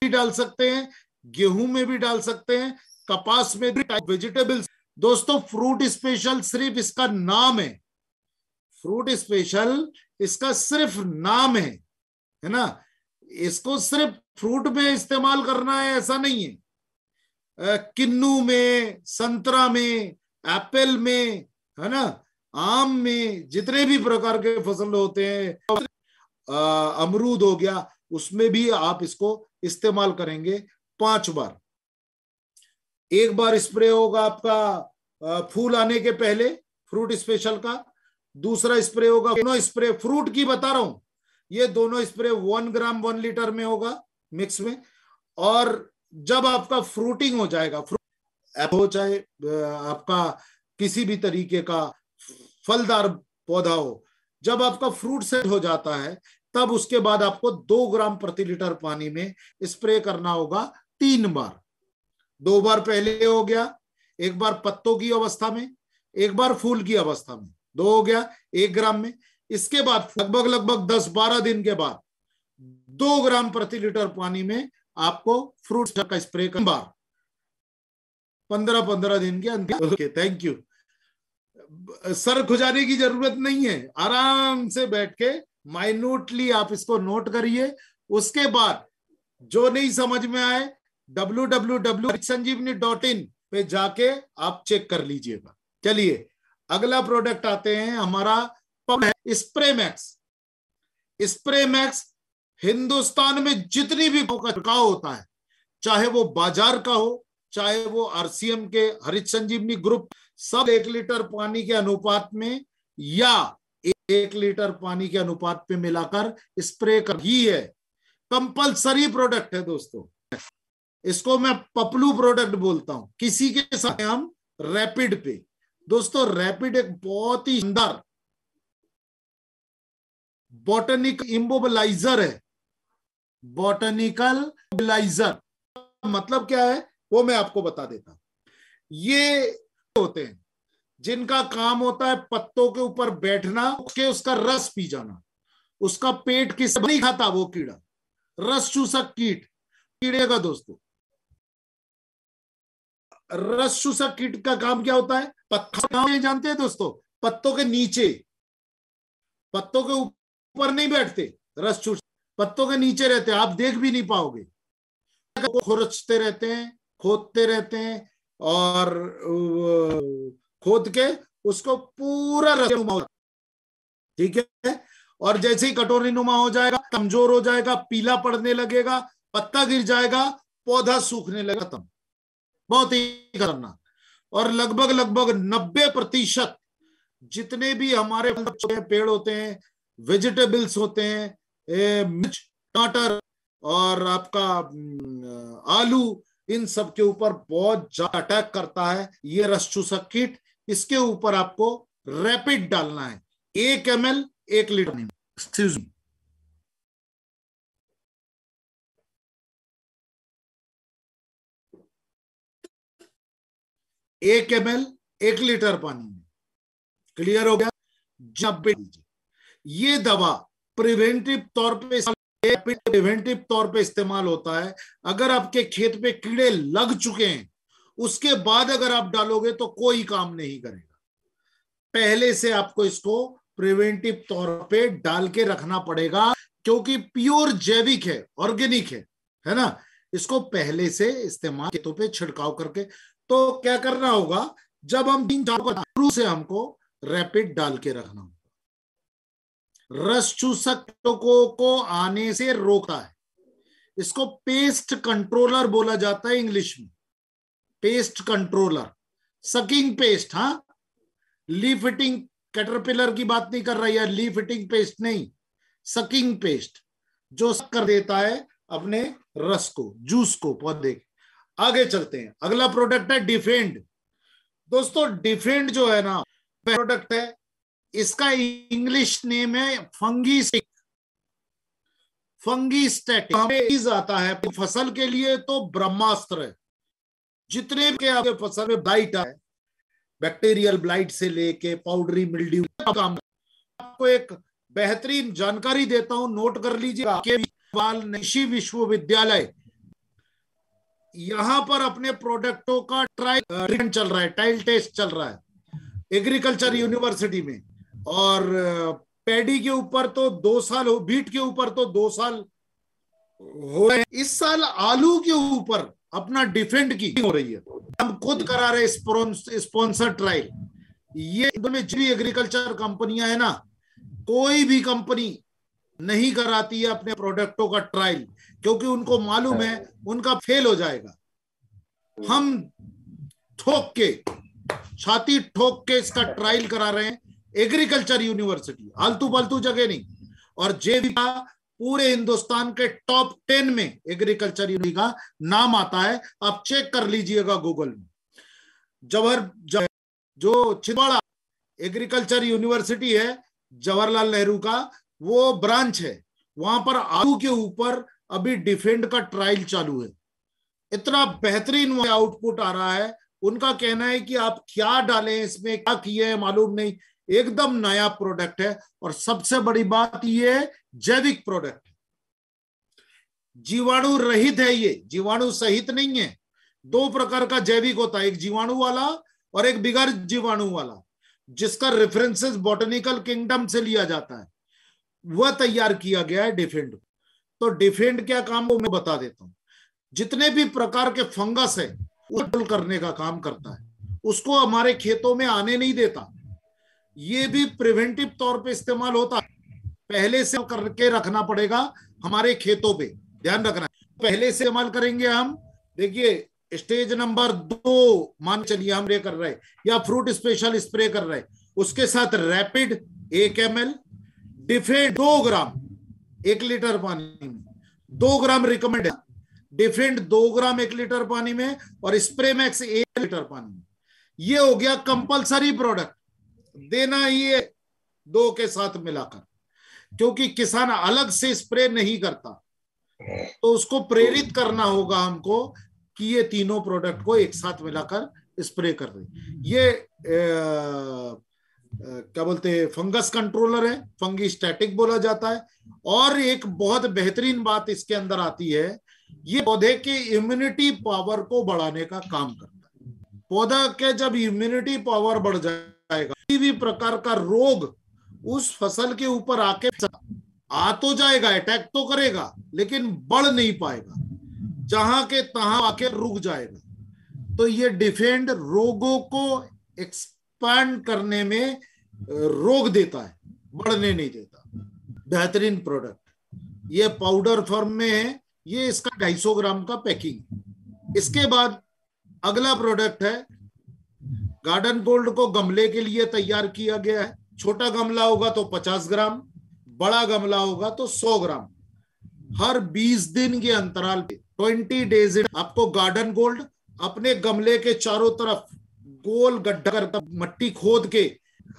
भी डाल सकते हैं, गेहूं में भी डाल सकते हैं, कपास में भी, वेजिटेबल्स। दोस्तों फ्रूट स्पेशल सिर्फ इसका नाम है, फ्रूट स्पेशल इसका सिर्फ नाम है ना। इसको सिर्फ फ्रूट में इस्तेमाल करना है ऐसा नहीं है। किन्नू में, संतरा में, एप्पल में, है ना, आम में, जितने भी प्रकार के फसल होते हैं, अमरूद हो गया, उसमें भी आप इसको इस्तेमाल करेंगे 5 बार। 1 बार स्प्रे होगा आपका फूल आने के पहले फ्रूट स्पेशल का, दूसरा स्प्रे होगा, दोनों स्प्रे फ्रूट की बता रहा हूं, ये दोनों स्प्रे 1 ग्राम 1 लीटर में होगा मिक्स में। और जब आपका फ्रूटिंग हो जाएगा, फ्रूट हो चाहे आपका किसी भी तरीके का फलदार पौधा हो, जब आपका फ्रूट सेट हो जाता है तब उसके बाद आपको 2 ग्राम प्रति लीटर पानी में स्प्रे करना होगा 3 बार। 2 बार पहले हो गया, 1 बार पत्तों की अवस्था में, 1 बार फूल की अवस्था में, 2 हो गया 1 ग्राम में। इसके बाद लगभग 10-12 दिन के बाद 2 ग्राम प्रति लीटर पानी में आपको फ्रूट का स्प्रे कर बार, 15-15 दिन के अंदर। Okay, thank you. सर खुजाने की जरूरत नहीं है, आराम से बैठ के माइन्यूटली आप इसको नोट करिए। उसके बाद जो नहीं समझ में आए www.sanjeevani.in पे जाके आप चेक कर लीजिएगा। चलिए अगला प्रोडक्ट आते हैं, हमारा spray max. Spray max Hindustan में जितनी भी छिड़काव होता है, चाहे वो बाजार का हो, चाहे वो आरसीएम के हरित संजीवनी ग्रुप, सब 1 लीटर पानी के अनुपात में या 1 लीटर पानी के अनुपात पे मिलाकर स्प्रे कर ही है। कंपलसरी प्रोडक्ट है दोस्तों, इसको मैं पपलू प्रोडक्ट बोलता हूं। किसी के साथ हम रैपिड पे, दोस्तों रैपिड एक बहुत ही शानदार बॉटनिकल इमोबिलाइजर है। बॉटनिकल इमोबिलाइजर मतलब क्या है वो मैं आपको बता देता हूं। ये होते हैं जिनका काम होता है पत्तों के ऊपर बैठना, उसका रस पी जाना। उसका पेट किस नहीं खाता वो कीड़ा, रस चूसक कीड़े का दोस्तों। रस चूसक कीट का काम क्या होता है? पत्ते जानते हैं दोस्तों, पत्तों के नीचे, पत्तों के ऊपर नहीं बैठते रस चूस, पत्तों के नीचे रहते हैं, आप देख भी नहीं पाओगे। खुरचते रहते हैं, खोदते रहते हैं और खोद के उसको पूरा रस, ठीक है। और जैसे ही कटोरी नुमा हो जाएगा, कमजोर हो जाएगा, पीला पड़ने लगेगा, पत्ता गिर जाएगा, पौधा सूखने लगेगा, खत्म। बहुत ही खतरनाक। और लगभग 90% जितने भी हमारे पेड़ होते हैं, वेजिटेबल्स होते हैं, मिर्च, टमाटर और आपका आलू, इन सब के ऊपर बहुत ज्यादा अटैक करता है ये रस चूसक कीट। इसके ऊपर आपको रैपिड डालना है 1 ml 1 लीटर में। एक्सक्यूज मी, एक ml 1 लीटर पानी में। क्लियर हो गया? ये दवा प्रिवेंटिव तौर पे इस्तेमाल होता है। अगर आपके खेत पे कीड़े लग चुके हैं, उसके बाद अगर आप डालोगे तो कोई काम नहीं करेगा। पहले से आपको इसको प्रिवेंटिव तौर पे डाल के रखना पड़ेगा, क्योंकि प्योर जैविक है, ऑर्गेनिक है ना। इसको पहले से इस्तेमाल खेतों पे छिड़काव करके, तो क्या करना होगा, जब हम 3-4 शुरू से हमको रैपिड डाल के रखना होगा। रस चूसक को आने से रोकता है। इसको पेस्ट कंट्रोलर बोला जाता है इंग्लिश में, पेस्ट कंट्रोलर, सकिंग पेस्ट। हाँ, लीफ इटिंग कैटरपिलर की बात नहीं कर रहा है, लीफ इटिंग पेस्ट नहीं, सकिंग पेस्ट, जो सक कर देता है अपने रस को, जूस को पौधे के। आगे चलते हैं, अगला प्रोडक्ट है डिफेंड। दोस्तों डिफेंड जो है ना प्रोडक्ट है, इसका इंग्लिश नेम है फंगीस्टिक, फंगीस्टैटिक आता है फसल के लिए तो ब्रह्मास्त्र है। जितने के आपके फसल में ब्लाइट है, बैक्टीरियल ब्लाइट से लेके पाउडरी मिल्ड्यू काम, आपको एक बेहतरीन जानकारी देता हूं, नोट कर लीजिए। कृषि विश्वविद्यालय यहां पर अपने प्रोडक्टों का ट्रायल चल रहा है, ट्रायल टेस्ट चल रहा है एग्रीकल्चर यूनिवर्सिटी में। और पैडी के ऊपर तो 2 साल हो, बीट के ऊपर तो 2 साल हो रहे हैं। इस साल आलू के ऊपर अपना डिफेंड की हो रही है, हम खुद करा रहे स्पॉन्सर ट्रायल। ये में जो एग्रीकल्चर कंपनियां है ना, कोई भी कंपनी नहीं कराती है अपने प्रोडक्टों का ट्रायल, क्योंकि उनको मालूम है उनका फेल हो जाएगा। हम ठोक के, छाती ठोक के इसका ट्रायल करा रहे हैं एग्रीकल्चर यूनिवर्सिटी, आलतू फालतू जगह नहीं। और जेवी का पूरे हिंदुस्तान के टॉप 10 में एग्रीकल्चर यूनिवर्सिटी का नाम आता है, आप चेक कर लीजिएगा गूगल में। जो छिंदवाड़ा एग्रीकल्चर यूनिवर्सिटी है जवाहरलाल नेहरू का, वो ब्रांच है, वहां पर आलू के ऊपर अभी डिफेंड का ट्रायल चालू है। इतना बेहतरीन आउटपुट आ रहा है। उनका कहना है कि आप क्या डालें इसमें, क्या किए हैं मालूम नहीं, एकदम नया प्रोडक्ट है। और सबसे बड़ी बात ये जैविक प्रोडक्ट, जीवाणु रहित है, ये जीवाणु सहित नहीं है। 2 प्रकार का जैविक होता है, एक जीवाणु वाला और एक बिगर जीवाणु वाला, जिसका रेफरेंसेस बॉटनिकल किंगडम से लिया जाता है, वह तैयार किया गया है डिफेंड। तो डिफेंड क्या काम वो मैं बता देता हूं। जितने भी प्रकार के फंगस है उसको करने का काम करता है, उसको हमारे खेतों में आने नहीं देता। ये भी प्रिवेंटिव तौर पे इस्तेमाल होता है, पहले से करके रखना पड़ेगा हमारे खेतों पे, ध्यान रखना है। पहले से इस्तेमाल करेंगे हम, देखिए स्टेज नंबर 2 मान चलिए हम स्प्रे कर रहे हैं, या फ्रूट स्पेशल स्प्रे कर रहे हैं, उसके साथ रैपिड 1 ml, डिफेंड 2 ग्राम 1 लीटर पानी में, 2 ग्राम रिकमेंड है, डिफेंड 2 ग्राम 1 लीटर पानी में, और स्प्रे मैक्स 1 लीटर पानी में। ये हो गया कंपलसरी प्रोडक्ट, देना ही है 2 के साथ मिलाकर, क्योंकि किसान अलग से स्प्रे नहीं करता, तो उसको प्रेरित करना होगा हमको कि ये तीनों प्रोडक्ट को एक साथ मिलाकर स्प्रे कर रहे। ये क्या बोलते हैं, फंगस कंट्रोलर है, फंगीस्टैटिक बोला जाता है। और एक बहुत बेहतरीन बात इसके अंदर आती है, ये पौधे के इम्यूनिटी पावर को बढ़ाने का काम करता है। पौधा के जब इम्यूनिटी पावर बढ़ जाएगा, किसी भी प्रकार का रोग उस फसल के ऊपर आके आ तो जाएगा, अटैक तो करेगा, लेकिन बढ़ नहीं पाएगा, जहां के तहां आके रुक जाएगा। तो ये डिफेंड रोगों को एक्सपैंड करने में रोक देता है, बढ़ने नहीं देता। बेहतरीन प्रोडक्ट, ये पाउडर फॉर्म में है, ये इसका 250 ग्राम का पैकिंग। इसके बाद अगला प्रोडक्ट है गार्डन गोल्ड, को गमले के लिए तैयार किया गया है। छोटा गमला होगा तो 50 ग्राम, बड़ा गमला होगा तो 100 ग्राम। हर 20 दिन के अंतराल पे 20 डेज आपको गार्डन गोल्ड अपने गमले के चारों तरफ गोल गड्ढा कर मट्टी खोद के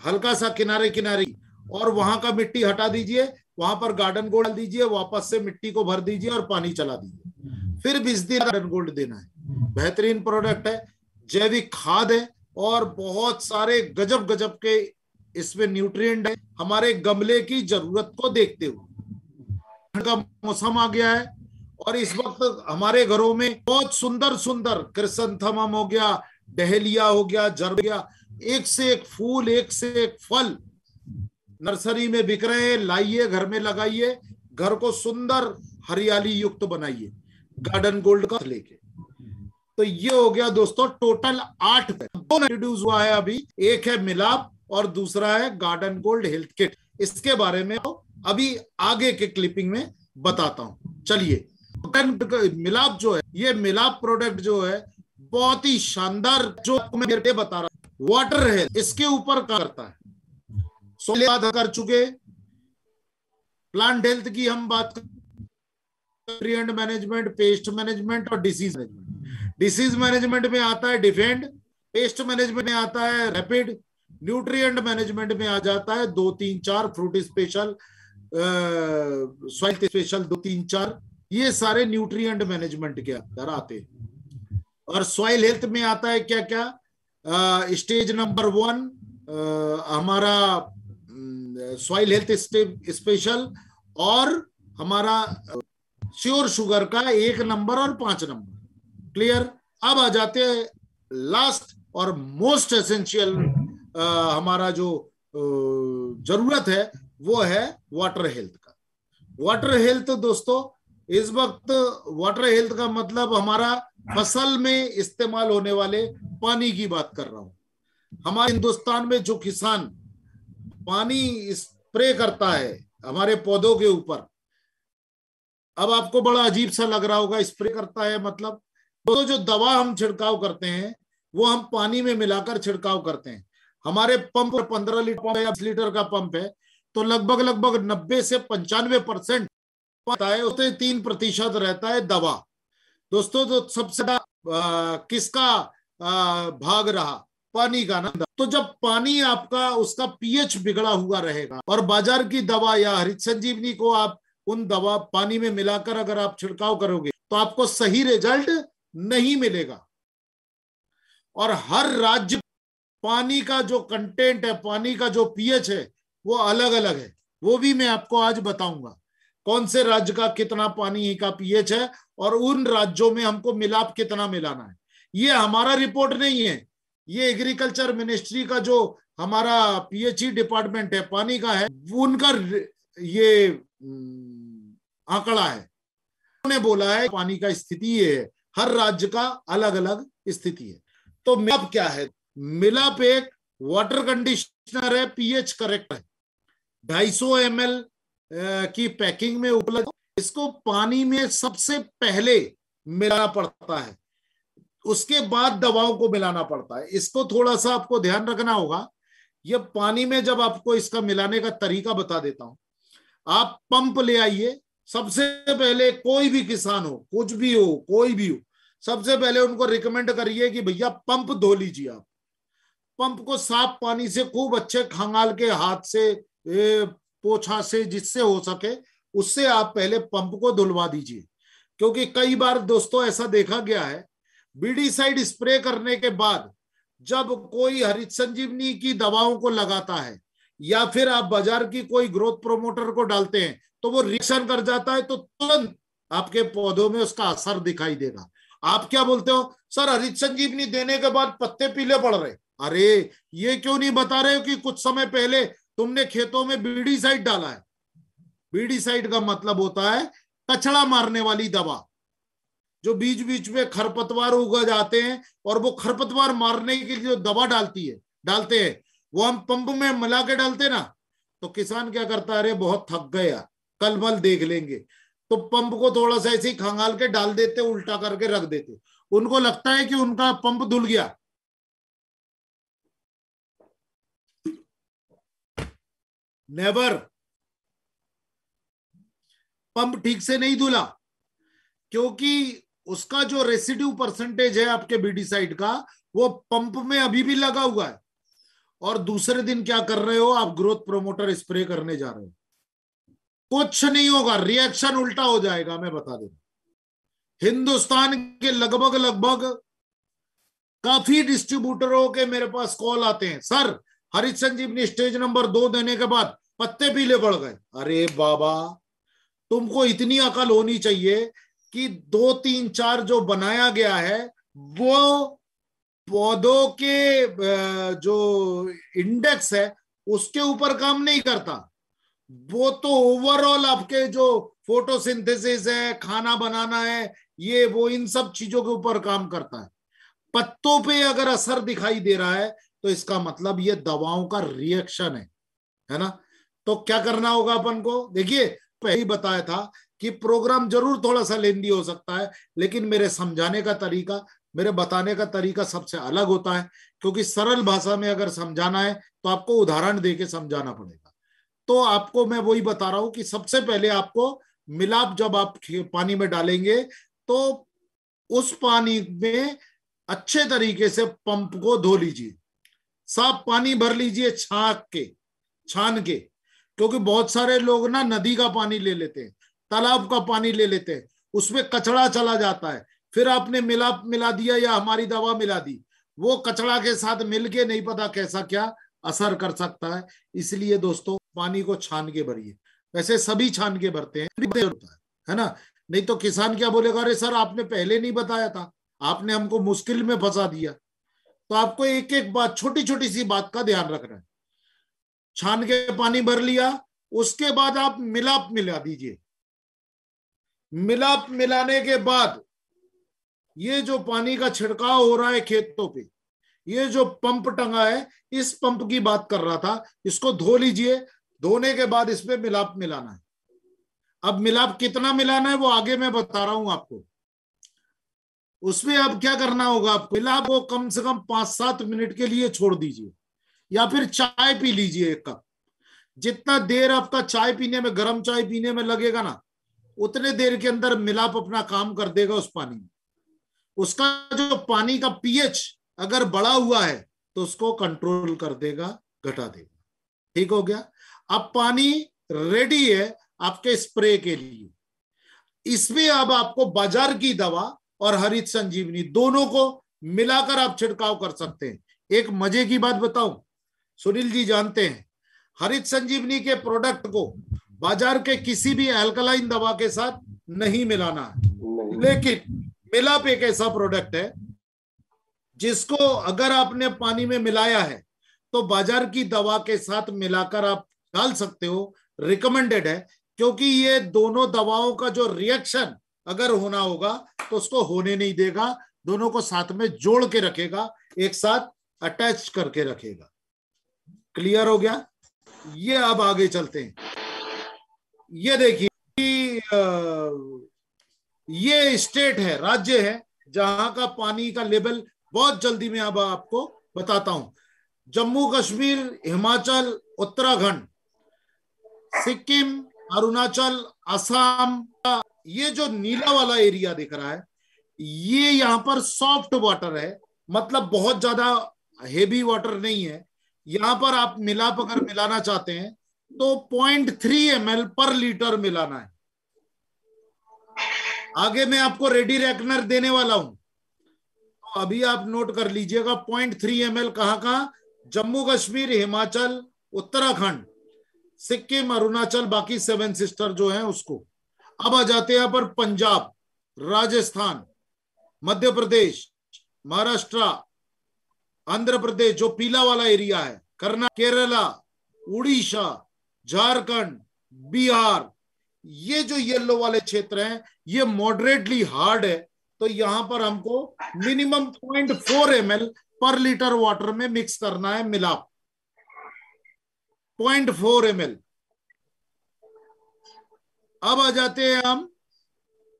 हल्का सा किनारे किनारे, और वहां का मिट्टी हटा दीजिए, वहां पर गार्डन गोल्ड डाल दीजिए, वापस से मिट्टी को भर दीजिए और पानी चला दीजिए, फिर 20 दिन गार्डन गोल्ड देना है। बेहतरीन प्रोडक्ट है, जैविक खाद है, और बहुत सारे गजब गजब के इसमें न्यूट्रिएंट है हमारे गमले की जरूरत को देखते हुए। का मौसम आ गया है और इस वक्त हमारे घरों में बहुत सुंदर सुंदर क्रिसैंथेमम हो गया, डहेलिया हो गया, जर हो गया, एक से एक फूल, एक से एक फल नर्सरी में बिक रहे हैं। लाइए, घर में लगाइए, घर को सुंदर हरियाली युक्त बनाइए गार्डन गोल्ड का लेके। तो ये हो गया दोस्तों टोटल 8 दो इंट्रोड्यूस हुआ है अभी, एक है मिलाप और दूसरा है गार्डन गोल्ड हेल्थ किट। इसके बारे में अभी आगे के क्लिपिंग में बताता हूं। चलिए, मिलाप जो है, ये मिलाप प्रोडक्ट जो है बहुत ही शानदार, जो मैं बता रहा हूं, वाटर हेल्थ इसके ऊपर करता है। बात कर चुके, प्लांट हेल्थ की हम बात कर, न्यूट्रिएंट मैनेजमेंट, पेस्ट मैनेजमेंट और डिसीज मैनेजमेंट। डिसीज मैनेजमेंट में आता है डिफेंड, पेस्ट मैनेजमेंट में आता है रैपिड, न्यूट्रिएंट मैनेजमेंट में आ जाता है 2, 3, 4, फ्रूट स्पेशल, सॉइल स्पेशल 2, 3, 4, ये सारे न्यूट्रिएंट मैनेजमेंट के अंदर आते हैं। और सॉइल हेल्थ में आता है क्या क्या, स्टेज नंबर 1 हमारा सॉइल हेल्थ स्पेशल, और हमारा श्योर शुगर का 1 नंबर और 5 नंबर। क्लियर। अब आ जाते हैं लास्ट और मोस्ट एसेंशियल, हमारा जो जरूरत है वो है वाटर हेल्थ का। वाटर हेल्थ दोस्तों, इस वक्त वाटर हेल्थ का मतलब हमारा फसल में इस्तेमाल होने वाले पानी की बात कर रहा हूं। हमारे हिंदुस्तान में जो किसान पानी स्प्रे करता है हमारे पौधों के ऊपर, अब आपको बड़ा अजीब सा लग रहा होगा, स्प्रे करता है मतलब, तो जो दवा हम छिड़काव करते हैं वो हम पानी में मिलाकर छिड़काव करते हैं। हमारे पंप 15 लीटर पंप है या 20 लीटर का पंप है, तो लगभग 90 से 95% है, उसमें 3% रहता है दवा। दोस्तों, तो सबसे किसका भाग रहा, पानी का ना। तो जब पानी आपका उसका पीएच बिगड़ा हुआ रहेगा और बाजार की दवा या हरित संजीवनी को आप उन दवा पानी में मिलाकर अगर आप छिड़काव करोगे तो आपको सही रिजल्ट नहीं मिलेगा। और हर राज्य पानी का जो कंटेंट है, पानी का जो पीएच है वो अलग अलग है। वो भी मैं आपको आज बताऊंगा कौन से राज्य का कितना पानी का पीएच है और उन राज्यों में हमको मिलाप कितना मिलाना है। ये हमारा रिपोर्ट नहीं है, ये एग्रीकल्चर मिनिस्ट्री का जो हमारा पीएचई डिपार्टमेंट है पानी का है, उनका ये आंकड़ा है। उन्होंने बोला है पानी का स्थिति ये है, हर राज्य का अलग अलग स्थिति है। तो मिलाप क्या है? मिलाप एक वाटर कंडीशनर है, पीएच करेक्ट है, 250 ml की पैकिंग में उपलब्ध। इसको पानी में सबसे पहले मिलाना पड़ता है, उसके बाद दवाओं को मिलाना पड़ता है। इसको थोड़ा सा आपको ध्यान रखना होगा। ये पानी में जब आपको इसका मिलाने का तरीका बता देता हूं। आप पंप ले आइए, सबसे पहले कोई भी किसान हो, कुछ भी हो, कोई भी हो, सबसे पहले उनको रिकमेंड करिए कि भैया पंप धो लीजिए। आप पंप को साफ पानी से खूब अच्छे खंगाल के हाथ से, पोछा से, जिससे हो सके उससे आप पहले पंप को धुलवा दीजिए। क्योंकि कई बार दोस्तों ऐसा देखा गया है, बीडीसाइड स्प्रे करने के बाद जब कोई हरित संजीवनी की दवाओं को लगाता है या फिर आप बाजार की कोई ग्रोथ प्रोमोटर को डालते हैं तो वो रिएक्शन कर जाता है, तो तुरंत आपके पौधों में उसका असर दिखाई देगा। आप क्या बोलते हो, सर हरित संजीवनी देने के बाद पत्ते पीले पड़ रहे। अरे ये क्यों नहीं बता रहे हो कि कुछ समय पहले तुमने खेतों में बीडीसाइड डाला है। बीडीसाइड का मतलब होता है कचड़ा मारने वाली दवा, जो बीच बीच में खरपतवार उग जाते हैं और वो खरपतवार मारने के लिए जो दवा डालते हैं वो हम पंप में मिला के डालते हैं ना। तो किसान क्या करता है, अरे बहुत थक गया, कल मल देख लेंगे, तो पंप को थोड़ा सा ऐसे ही खंगाल के डाल देते, उल्टा करके रख देते। उनको लगता है कि उनका पंप धुल गया। नेवर। पंप ठीक से नहीं धुला, क्योंकि उसका जो रेसिड्यू परसेंटेज है आपके बीडीसाइड का वो पंप में अभी भी लगा हुआ है। और दूसरे दिन क्या कर रहे हो आप, ग्रोथ प्रोमोटर स्प्रे करने जा रहे हो। कुछ नहीं होगा, रिएक्शन उल्टा हो जाएगा। मैं बता दूं, हिंदुस्तान के लगभग काफी डिस्ट्रीब्यूटरों के मेरे पास कॉल आते हैं, सर हरित संजीवनी स्टेज नंबर 2 देने के बाद पत्ते पीले पड़ गए। अरे बाबा, तुमको इतनी अकल होनी चाहिए कि 2, 3, 4 जो बनाया गया है वो पौधों के जो इंडेक्स है उसके ऊपर काम नहीं करता, वो तो ओवरऑल आपके जो फोटोसिंथेसिस है, खाना बनाना है, ये वो इन सब चीजों के ऊपर काम करता है। पत्तों पे अगर असर दिखाई दे रहा है तो इसका मतलब ये दवाओं का रिएक्शन है ना। तो क्या करना होगा अपन को, देखिए पहले ही बताया था कि प्रोग्राम जरूर थोड़ा सा लेंदी हो सकता है, लेकिन मेरे समझाने का तरीका, मेरे बताने का तरीका सबसे अलग होता है, क्योंकि सरल भाषा में अगर समझाना है तो आपको उदाहरण देके समझाना पड़ेगा। तो आपको मैं वही बता रहा हूं कि सबसे पहले आपको मिलाप जब आप पानी में डालेंगे तो उस पानी में अच्छे तरीके से पंप को धो लीजिए, साफ पानी भर लीजिए छान के, क्योंकि बहुत सारे लोग ना नदी का पानी ले लेते हैं, तालाब का पानी ले लेते हैं, उसमें कचड़ा चला जाता है, फिर आपने मिला दिया या हमारी दवा मिला दी, वो कचड़ा के साथ मिलके नहीं पता कैसा क्या असर कर सकता है। इसलिए दोस्तों पानी को छान के भरिए, वैसे सभी छान के भरते हैं, है ना, नहीं तो किसान क्या बोलेगा, अरे सर आपने पहले नहीं बताया था, आपने हमको मुश्किल में फंसा दिया। तो आपको एक एक बात, छोटी छोटी सी बात का ध्यान रखना है। छान के पानी भर लिया, उसके बाद आप मिलाप मिला दीजिए। मिलाप मिलाने के बाद ये जो पानी का छिड़काव हो रहा है खेतों पे, ये जो पंप टंगा है, इस पंप की बात कर रहा था, इसको धो लीजिए। धोने के बाद इसमें मिलाप मिलाना है। अब मिलाप कितना मिलाना है वो आगे मैं बता रहा हूं आपको। उसमें अब क्या करना होगा, आपको मिलाप को कम से कम 5-7 मिनट के लिए छोड़ दीजिए, या फिर चाय पी लीजिए 1 कप। जितना देर आपका चाय पीने में, गर्म चाय पीने में लगेगा ना, उतने देर के अंदर मिलाप अपना काम कर देगा उस पानी में। उसका जो पानी का पीएच अगर बढ़ा हुआ है तो उसको कंट्रोल कर देगा, घटा देगा। ठीक हो गया। अब पानी रेडी है आपके स्प्रे के लिए। इसमें अब आपको बाजार की दवा और हरित संजीवनी दोनों को मिलाकर आप छिड़काव कर सकते हैं। एक मजे की बात बताऊं, सुनील जी जानते हैं हरित संजीवनी के प्रोडक्ट को बाजार के किसी भी अल्कलाइन दवा के साथ नहीं मिलाना है, लेकिन मिलाप एक ऐसा प्रोडक्ट है जिसको अगर आपने पानी में मिलाया है तो बाजार की दवा के साथ मिलाकर आप डाल सकते हो। रिकमेंडेड है, क्योंकि ये दोनों दवाओं का जो रिएक्शन अगर होना होगा तो उसको होने नहीं देगा, दोनों को साथ में जोड़ के रखेगा, एक साथ अटैच करके रखेगा। क्लियर हो गया। ये अब आगे चलते हैं। ये देखिए ये स्टेट है, राज्य है जहां का पानी का लेवल बहुत जल्दी में अब आपको बताता हूं। जम्मू कश्मीर, हिमाचल, उत्तराखंड, सिक्किम, अरुणाचल, असम, ये जो नीला वाला एरिया दिख रहा है ये यहाँ पर सॉफ्ट वाटर है, मतलब बहुत ज्यादा हेवी वाटर नहीं है। यहां पर आप मिलाप अगर मिलाना चाहते हैं तो 0.3 ml पर लीटर मिलाना है। आगे मैं आपको रेडी रेकनर देने वाला हूं, तो अभी आप नोट कर लीजिएगा 0.3 ml कहां, जम्मू कश्मीर, हिमाचल, उत्तराखंड, सिक्किम, अरुणाचल, बाकी 7 सिस्टर जो हैं उसको। अब आ जाते हैं पर पंजाब, राजस्थान, मध्य प्रदेश, महाराष्ट्र, आंध्र प्रदेश जो पीला वाला एरिया है, कर्नाटक, केरला, उड़ीसा, झारखंड, बिहार, ये जो येलो वाले क्षेत्र हैं ये मॉडरेटली हार्ड है। तो यहां पर हमको मिनिमम 0.4 ml पर लीटर वाटर में मिक्स करना है मिलाप, 0.4 ml। अब आ जाते हैं हम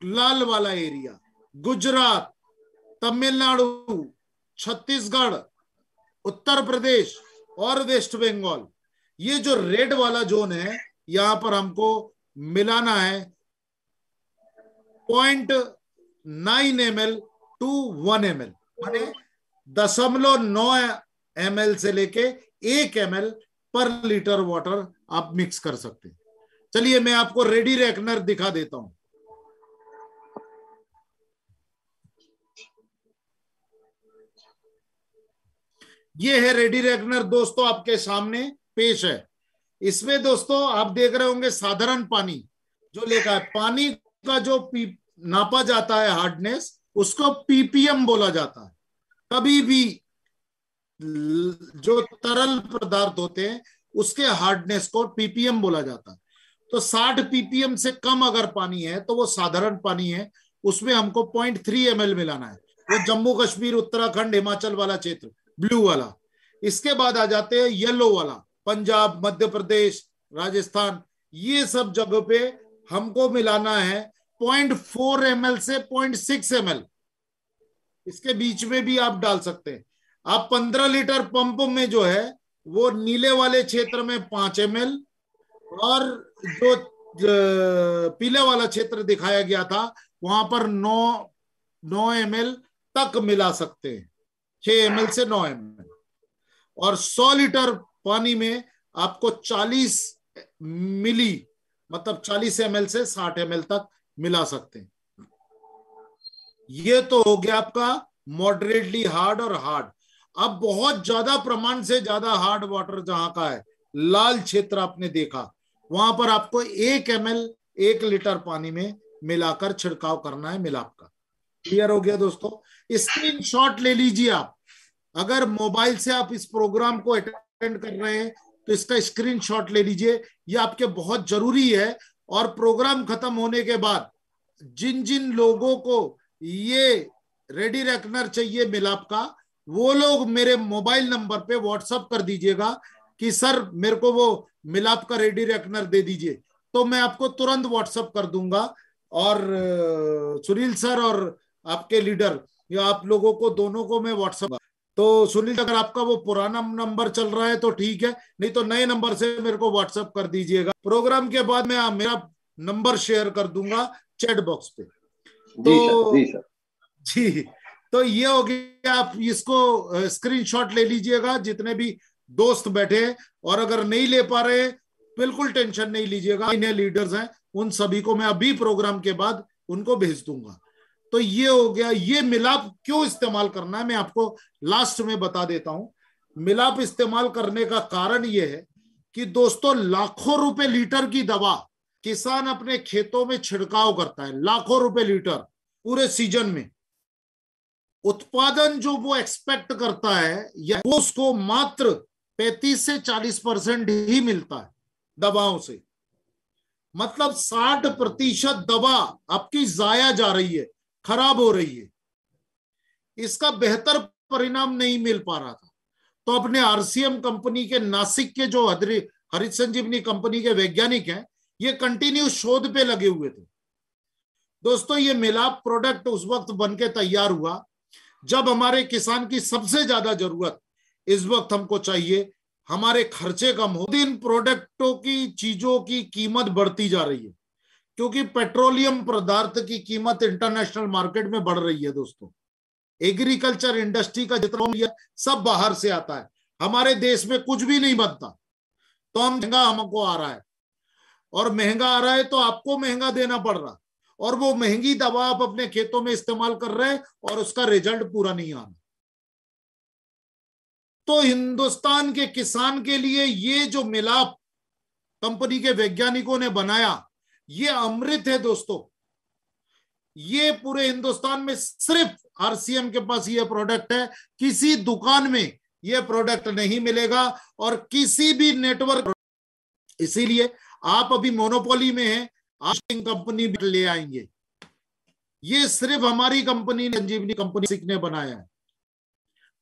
लाल वाला एरिया, गुजरात, तमिलनाडु, छत्तीसगढ़, उत्तर प्रदेश और वेस्ट बंगाल। ये जो रेड वाला जोन है यहां पर हमको मिलाना है 0.9 ml to 1 ml, माने 0.9 ml से लेके 1 ml पर लीटर वाटर आप मिक्स कर सकते हैं। चलिए मैं आपको रेडी रेकनर दिखा देता हूं। ये है रेडी रेकनर दोस्तों, आपके सामने पेश है। इसमें दोस्तों आप देख रहे होंगे साधारण पानी जो लिखा है, पानी का जो नापा जाता है हार्डनेस, उसको पीपीएम बोला जाता है। कभी भी जो तरल पदार्थ होते हैं उसके हार्डनेस को पीपीएम बोला जाता है। तो 60 पीपीएम से कम अगर पानी है तो वो साधारण पानी है, उसमें हमको 0.3 ml मिलाना है। वो जम्मू कश्मीर, उत्तराखंड, हिमाचल वाला क्षेत्र, ब्लू वाला। इसके बाद आ जाते हैं येलो वाला, पंजाब, मध्य प्रदेश, राजस्थान, ये सब जगह पे हमको मिलाना है 0.4 ml से 0.6 ml। इसके बीच में भी आप डाल सकते हैं। आप 15 लीटर पंप में जो है वो नीले वाले क्षेत्र में 5 ml और जो पीले वाला क्षेत्र दिखाया गया था वहां पर 9 ml तक मिला सकते हैं, 6 ml से 9 ml। और 100 लीटर पानी में आपको 40 मिली, मतलब 40 ml से 60 ml तक मिला सकते हैं। ये तो हो गया आपका मॉडरेटली हार्ड और हार्ड। अब बहुत ज्यादा प्रमाण से ज्यादा हार्ड वाटर जहां का है, लाल क्षेत्र आपने देखा, वहां पर आपको 1 ml 1 लीटर पानी में मिलाकर छिड़काव करना है मिलाप का। क्लियर हो गया दोस्तों? स्क्रीनशॉट ले लीजिए आप। अगर मोबाइल से आप इस प्रोग्राम को अटेंड कर रहे हैं तो इसका स्क्रीनशॉट ले लीजिए, ये आपके बहुत जरूरी है। और प्रोग्राम खत्म होने के बाद जिन जिन लोगों को ये रेडी रेकनर चाहिए मिलाप का, वो लोग मेरे मोबाइल नंबर पे व्हाट्सएप कर दीजिएगा कि सर मेरे को वो मिलाप का रेडी रेकनर दे दीजिए, तो मैं आपको तुरंत व्हाट्सएप कर दूंगा। और सुनील सर और आपके लीडर, या आप लोगों को दोनों को मैं व्हाट्सएप। तो सुनील, अगर आपका वो पुराना नंबर चल रहा है तो ठीक है, नहीं तो नए नंबर से मेरे को व्हाट्सएप कर दीजिएगा। प्रोग्राम के बाद मैं मेरा नंबर शेयर कर दूंगा चैट बॉक्स पे। तो जी, तो ये हो गया। आप इसको स्क्रीनशॉट ले लीजिएगा जितने भी दोस्त बैठे हैं, और अगर नहीं ले पा रहे बिल्कुल टेंशन नहीं लीजिएगा, इन्हें लीडर्स हैं उन सभी को मैं अभी प्रोग्राम के बाद उनको भेज दूंगा। तो ये हो गया। ये मिलाप क्यों इस्तेमाल करना है मैं आपको लास्ट में बता देता हूं। मिलाप इस्तेमाल करने का कारण ये है कि दोस्तों लाखों रुपए लीटर की दवा किसान अपने खेतों में छिड़काव करता है, लाखों रुपए लीटर पूरे सीजन में। उत्पादन जो वो एक्सपेक्ट करता है या वो उसको मात्र 35 से 40% ही मिलता है दवाओं से। मतलब 60% दवा आपकी जाया जा रही है, खराब हो रही है। इसका बेहतर परिणाम नहीं मिल पा रहा था। तो अपने आरसीएम कंपनी के नासिक के जो हरित संजीवनी कंपनी के वैज्ञानिक हैं, ये कंटिन्यू शोध पे लगे हुए थे। दोस्तों ये मिलाप प्रोडक्ट उस वक्त बनके तैयार हुआ जब हमारे किसान की सबसे ज्यादा जरूरत इस वक्त हमको चाहिए, हमारे खर्चे कम हो। इन प्रोडक्टों की चीजों की कीमत बढ़ती जा रही है क्योंकि पेट्रोलियम पदार्थ की कीमत इंटरनेशनल मार्केट में बढ़ रही है। दोस्तों एग्रीकल्चर इंडस्ट्री का जितना सब बाहर से आता है, हमारे देश में कुछ भी नहीं बनता, तो महंगा हमको आ रहा है, और महंगा आ रहा है तो आपको महंगा देना पड़ रहा, और वो महंगी दवा आप अपने खेतों में इस्तेमाल कर रहे हैं और उसका रिजल्ट पूरा नहीं आ रहा। तो हिंदुस्तान के किसान के लिए ये जो मिलाप कंपनी के वैज्ञानिकों ने बनाया, ये अमृत है दोस्तों। ये पूरे हिंदुस्तान में सिर्फ आरसीएम के पास ये प्रोडक्ट है, किसी दुकान में ये प्रोडक्ट नहीं मिलेगा और किसी भी नेटवर्क। इसीलिए आप अभी मोनोपोली में हैं, कंपनी भी ले आएंगे। ये सिर्फ हमारी कंपनी संजीवनी कंपनी ने बनाया है।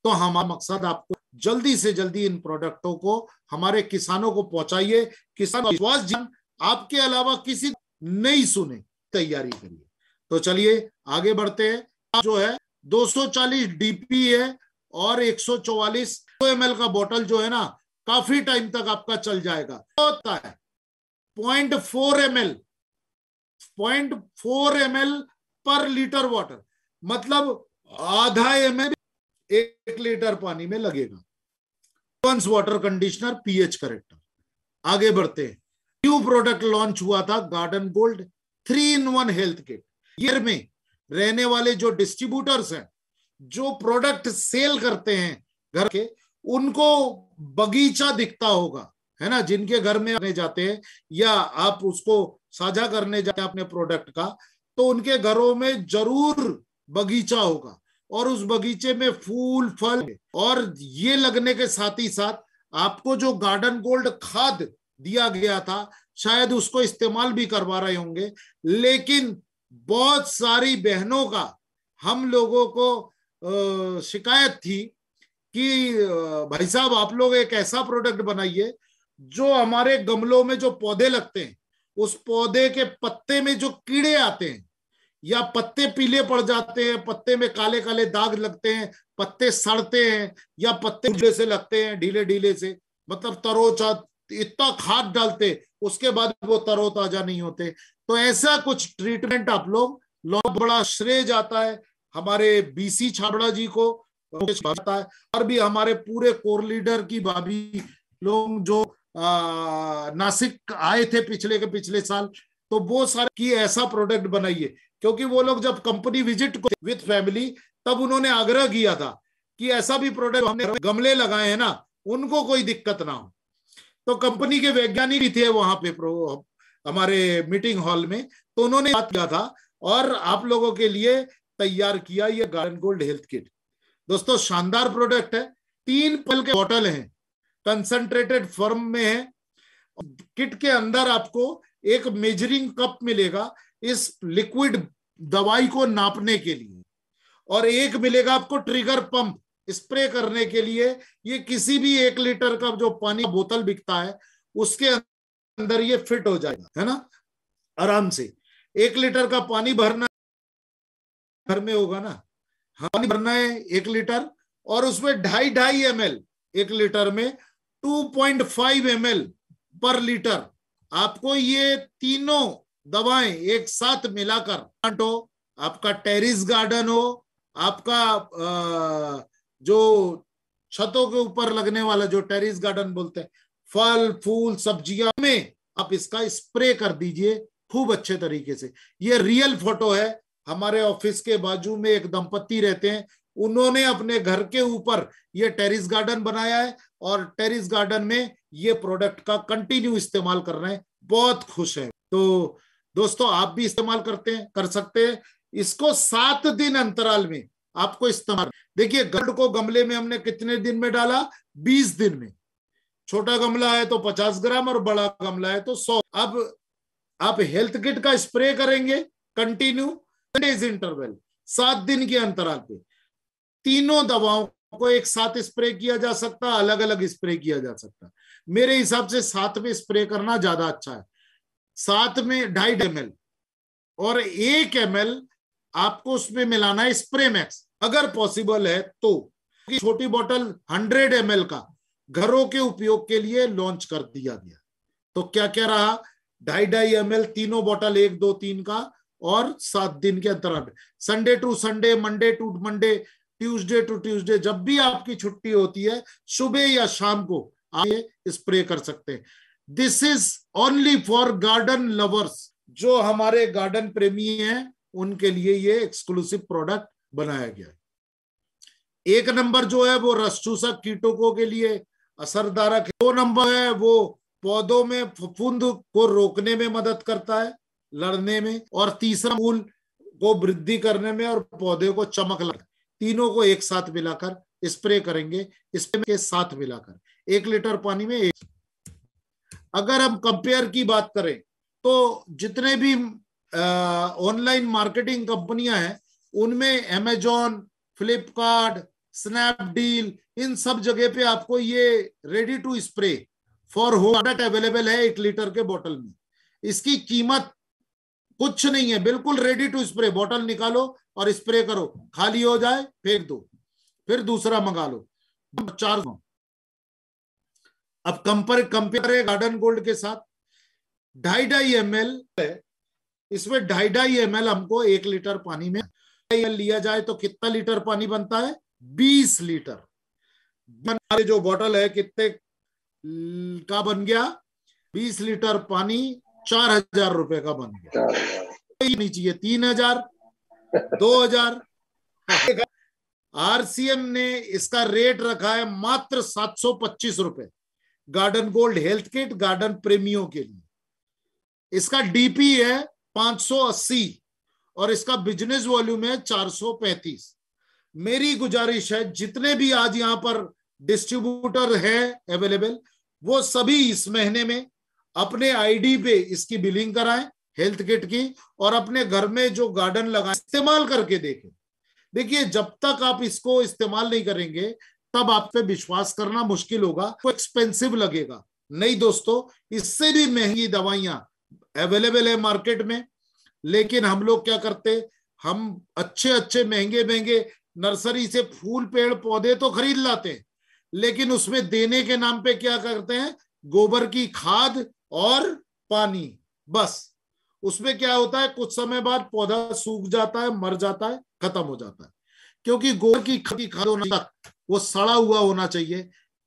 तो हमारा मकसद आपको जल्दी से जल्दी इन प्रोडक्टों को हमारे किसानों को पहुंचाइए। किसान विश्वास आपके अलावा किसी नहीं सुने, तैयारी करिए। तो चलिए आगे बढ़ते हैं। जो है 240 डीपी है और 144 ml का बोतल जो है ना, काफी टाइम तक आपका चल जाएगा। होता है 0.4 ml पर लीटर वाटर, मतलब आधा ml 1 लीटर पानी में लगेगा। Advance water conditioner, pH character. आगे बढ़ते हैं। न्यू प्रोडक्ट लॉन्च हुआ था garden gold 3-in-1 health kit. Year में रहने वाले जो डिस्ट्रीब्यूटर्स हैं, जो प्रोडक्ट सेल करते हैं घर के, उनको बगीचा दिखता होगा, है ना, जिनके घर में आने जाते हैं या आप उसको साझा करने जाते हैं अपने प्रोडक्ट का, तो उनके घरों में जरूर बगीचा होगा और उस बगीचे में फूल फल, और ये लगने के साथ ही साथ आपको जो गार्डन गोल्ड खाद दिया गया था शायद उसको इस्तेमाल भी करवा रहे होंगे। लेकिन बहुत सारी बहनों का हम लोगों को शिकायत थी कि भाई साहब आप लोग एक ऐसा प्रोडक्ट बनाइए जो हमारे गमलों में जो पौधे लगते हैं उस पौधे के पत्ते में जो कीड़े आते हैं या पत्ते पीले पड़ जाते हैं, पत्ते में काले काले दाग लगते हैं, पत्ते सड़ते हैं या पत्ते ढीले से लगते हैं, ढीले ढीले से, मतलब तरोताजा, इतना खाद डालते उसके बाद वो तरोताजा नहीं होते। तो ऐसा कुछ ट्रीटमेंट आप लोग, बड़ा श्रेय जाता है हमारे बीसी छाबड़ा जी को जाता है, और भी हमारे पूरे कोर लीडर की भाभी लोग जो नासिक आए थे पिछले साल, तो वो सारे की ऐसा प्रोडक्ट बनाइए, क्योंकि वो लोग जब कंपनी विजिट को विद फैमिली तब उन्होंने आग्रह किया था कि ऐसा भी प्रोडक्ट हमने गमले लगाए हैं ना उनको कोई दिक्कत ना हो। तो कंपनी के वैज्ञानिक भी थे वहां पे हमारे मीटिंग हॉल में, तो उन्होंने बात किया था और आप लोगों के लिए तैयार किया ये गार्डन गोल्ड हेल्थ किट। दोस्तों शानदार प्रोडक्ट है, 3 पल के बॉटल हैं, कंसंट्रेटेड फॉर्म में है। किट के अंदर आपको एक मेजरिंग कप मिलेगा इस लिक्विड दवाई को नापने के लिए, और एक मिलेगा आपको ट्रिगर पंप स्प्रे करने के लिए। ये किसी भी 1 लीटर का जो पानी बोतल बिकता है उसके अंदर ये फिट हो जाएगा, है ना, आराम से। 1 लीटर का पानी भरना घर में होगा ना, पानी भरना है 1 लीटर, और उसमें 2.5 ml 1 लीटर में 2.5 ml पर लीटर आपको ये तीनों दवाएं एक साथ मिलाकर, हो आपका टेरिस गार्डन हो, आपका जो छतों के ऊपर लगने वाला जो टेरिस गार्डन बोलते हैं, फल फूल सब्जियां में आप इसका स्प्रे कर दीजिए खूब अच्छे तरीके से। ये रियल फोटो है, हमारे ऑफिस के बाजू में एक दंपत्ति रहते हैं, उन्होंने अपने घर के ऊपर ये टेरिस गार्डन बनाया है और टेरिस गार्डन में ये प्रोडक्ट का कंटिन्यू इस्तेमाल कर रहे हैं, बहुत खुश है। तो दोस्तों आप भी इस्तेमाल कर सकते हैं इसको। 7 दिन अंतराल में आपको इस्तेमाल, देखिए गोल्ड को गमले में हमने कितने दिन में डाला, 20 दिन में। छोटा गमला है तो 50 ग्राम और बड़ा गमला है तो 100। अब आप हेल्थ किट का स्प्रे करेंगे कंटिन्यू डेज इंटरवल, 7 दिन के अंतराल पे। तीनों दवाओं को एक साथ स्प्रे किया जा सकता, अलग अलग स्प्रे किया जा सकता। मेरे हिसाब से 7 में स्प्रे करना ज्यादा अच्छा है। 7 में 2.5 ml और 1 ml आपको उसमें मिलाना है स्प्रे मैक्स, अगर पॉसिबल है तो। छोटी बोतल 100 ml का घरों के उपयोग के लिए लॉन्च कर दिया गया। तो क्या क्या रहा, 2.5 ml तीनों बोतल 1 2 3 का, और 7 दिन के अंतराल में, Sunday to Sunday, Monday to Monday, Tuesday to Tuesday, जब भी आपकी छुट्टी होती है सुबह या शाम को आप ये स्प्रे कर सकते हैं। This is only for garden lovers, जो हमारे गार्डन प्रेमी हैं उनके लिए ये एक्सक्लूसिव प्रोडक्ट बनाया गया है। 1 नंबर जो है वो रस चूसक कीटों के लिए असरदारक है। 2 नंबर है वो पौधों में फफूंद को रोकने में मदद करता है, लड़ने में, और तीसरा फूल को वृद्धि करने में और पौधे को चमक लाता है। तीनों को एक साथ मिलाकर स्प्रे करेंगे, स्प्रे के साथ मिलाकर 1 लीटर पानी में 1। अगर हम कंपेयर की बात करें तो जितने भी ऑनलाइन मार्केटिंग कंपनियां हैं उनमें अमेजॉन, फ्लिपकार्ट, स्नैपडील, इन सब जगह पे आपको ये ready to spray for home product available है 1 लीटर के बोतल में। इसकी कीमत कुछ नहीं है, बिल्कुल रेडी टू स्प्रे। बोतल निकालो और स्प्रे करो, खाली हो जाए फेंक दो, फिर दूसरा मंगा लो, 400। अब कंपेयर गार्डन गोल्ड के साथ 2.5 ml है, इसमें 2.5 ml हमको 1 लीटर पानी में लिया जाए तो कितना लीटर पानी बनता है, 20 लीटर। जो बोतल है कितने का बन गया, 20 लीटर पानी 4,000 रुपए का बन गया। नहीं चाहिए 3,000, 2,000। आरसीएम ने इसका रेट रखा है मात्र 725 रुपए, garden gold health kit garden प्रेमियों के लिए। इसका डीपी है 580 और इसका बिजनेस वॉल्यूम है 435। मेरी गुजारिश है जितने भी आज यहां पर डिस्ट्रीब्यूटर हैं अवेलेबल, वो सभी इस महीने में अपने आईडी पे इसकी बिलिंग कराएं हेल्थ किट की, और अपने घर में जो गार्डन लगाएं इस्तेमाल करके देखें। देखिए, जब तक आप इसको इस्तेमाल नहीं करेंगे तब आप पे विश्वास करना मुश्किल होगा, वो एक्सपेंसिव लगेगा। नहीं दोस्तों, इससे भी महंगी दवाइयां अवेलेबल है मार्केट में, लेकिन हम लोग क्या करते, हम अच्छे अच्छे महंगे महंगे नर्सरी से फूल पेड़ पौधे तो खरीद लाते हैं, लेकिन उसमें देने के नाम पे क्या करते हैं, गोबर की खाद और पानी, बस। उसमें क्या होता है, कुछ समय बाद पौधा सूख जाता है, मर जाता है, खत्म हो जाता है। क्योंकि गोबर की खाद होना तक वो सड़ा हुआ होना चाहिए।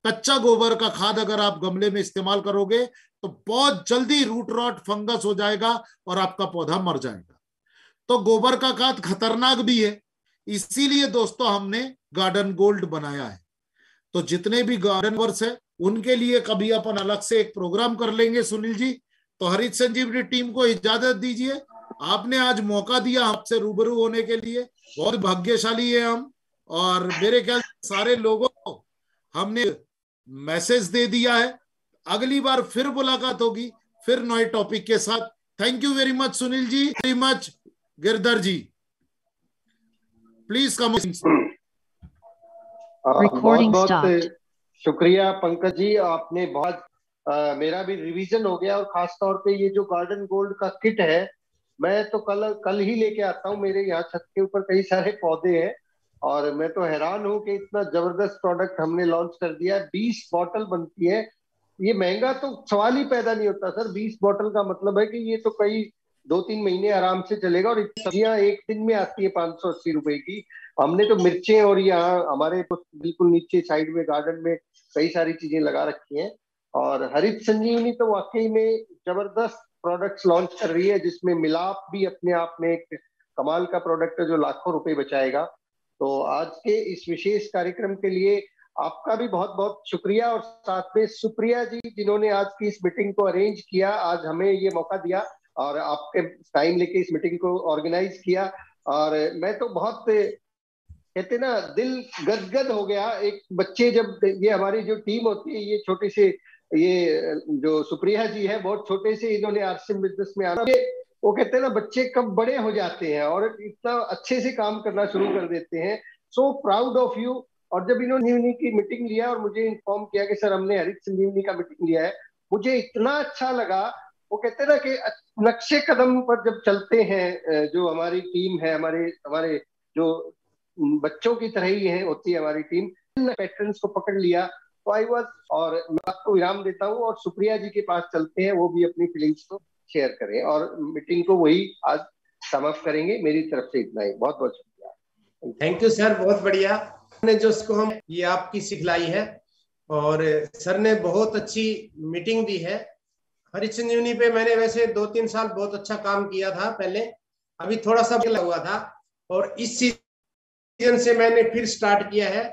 कच्चा गोबर का खाद अगर आप गमले में इस्तेमाल करोगे तो बहुत जल्दी रूट रॉट फंगस हो जाएगा और आपका पौधा मर जाएगा। तो गोबर का खाद खतरनाक भी है, इसीलिए दोस्तों हमने गार्डन गोल्ड बनाया है। तो जितने भी गार्डनवर्स है उनके लिए कभी अपन अलग से एक प्रोग्राम कर लेंगे सुनील जी। तो हरित संजीवनी टीम को इजाजत दीजिए, आपने आज मौका दिया आपसे रूबरू होने के लिए, बहुत भाग्यशाली है हम। और मेरे ख्याल सारे लोगों को हमने मैसेज दे दिया है। अगली बार फिर मुलाकात होगी, फिर नए टॉपिक के साथ। Thank you very much Sunil ji, very much Girdhar ji, please come. बहुत बहुत शुक्रिया पंकज जी, आपने बहुत मेरा भी रिवीजन हो गया। और खास तौर पे ये जो गार्डन गोल्ड का किट है, मैं तो कल ही लेके आता हूँ। मेरे यहाँ छत के ऊपर कई सारे पौधे हैं और मैं तो हैरान हूँ कि इतना जबरदस्त प्रोडक्ट हमने लॉन्च कर दिया है। 20 बॉटल बनती है, ये महंगा तो सवाल ही पैदा नहीं होता सर। 20 बॉटल का मतलब है कि ये तो कई 2-3 महीने आराम से चलेगा। और सब्जियां एक दिन में आती है 580 रुपए की। हमने तो मिर्चें और यहाँ हमारे बिल्कुल नीचे साइड में गार्डन में कई सारी चीजें लगा रखी हैं। और हरित संजीवनी तो वाकई में जबरदस्त प्रोडक्ट्स लॉन्च कर रही है, जिसमें मिलाप भी अपने आप में एक कमाल का प्रोडक्ट है जो लाखों रुपए बचाएगा। तो आज के इस विशेष कार्यक्रम के लिए आपका भी बहुत बहुत शुक्रिया। और साथ में सुप्रिया जी, जिन्होंने आज की इस मीटिंग को अरेंज किया, आज हमें ये मौका दिया और आपके टाइम लेके इस मीटिंग को ऑर्गेनाइज किया। और मैं तो बहुत कहते ना दिल गदगद हो गया। एक बच्चे जब ये हमारी जो टीम होती है, ये छोटे से, ये जो सुप्रिया जी है बहुत छोटे से इन्होंने आरसीएम बिजनेस में आना, वो कहते हैं ना बच्चे कब बड़े हो जाते हैं और इतना अच्छे से काम करना शुरू कर देते हैं। So proud of you. और जब इन्होंने की मीटिंग लिया और मुझे इन्फॉर्म किया कि सर हमने हरित संजीवनी का मीटिंग लिया है, मुझे इतना अच्छा लगा। वो कहते हैं ना कि नक्शे कदम पर जब चलते हैं, जो हमारी टीम है, हमारे जो बच्चों की तरह ही है होती है हमारी टीम, पैटर्न्स को पकड़ लिया तो आई वाज। और मैं आपको विराम देता हूँ और सुप्रिया जी के पास चलते हैं, वो भी अपनी फीलिंग्स को शेयर करें और मीटिंग को वही आज समाप्त करेंगे। मेरी तरफ से इतना ही, बहुत बहुत शुक्रिया। थैंक यू सर, बहुत बढ़िया। जो उसको हम ये आपकी सिखलाई है और सर ने बहुत अच्छी मीटिंग दी है। हरित संजीवनी पे मैंने वैसे 2-3 साल बहुत अच्छा काम किया था पहले, अभी थोड़ा सा लगा हुआ था और इस सीजन से मैंने फिर स्टार्ट किया है।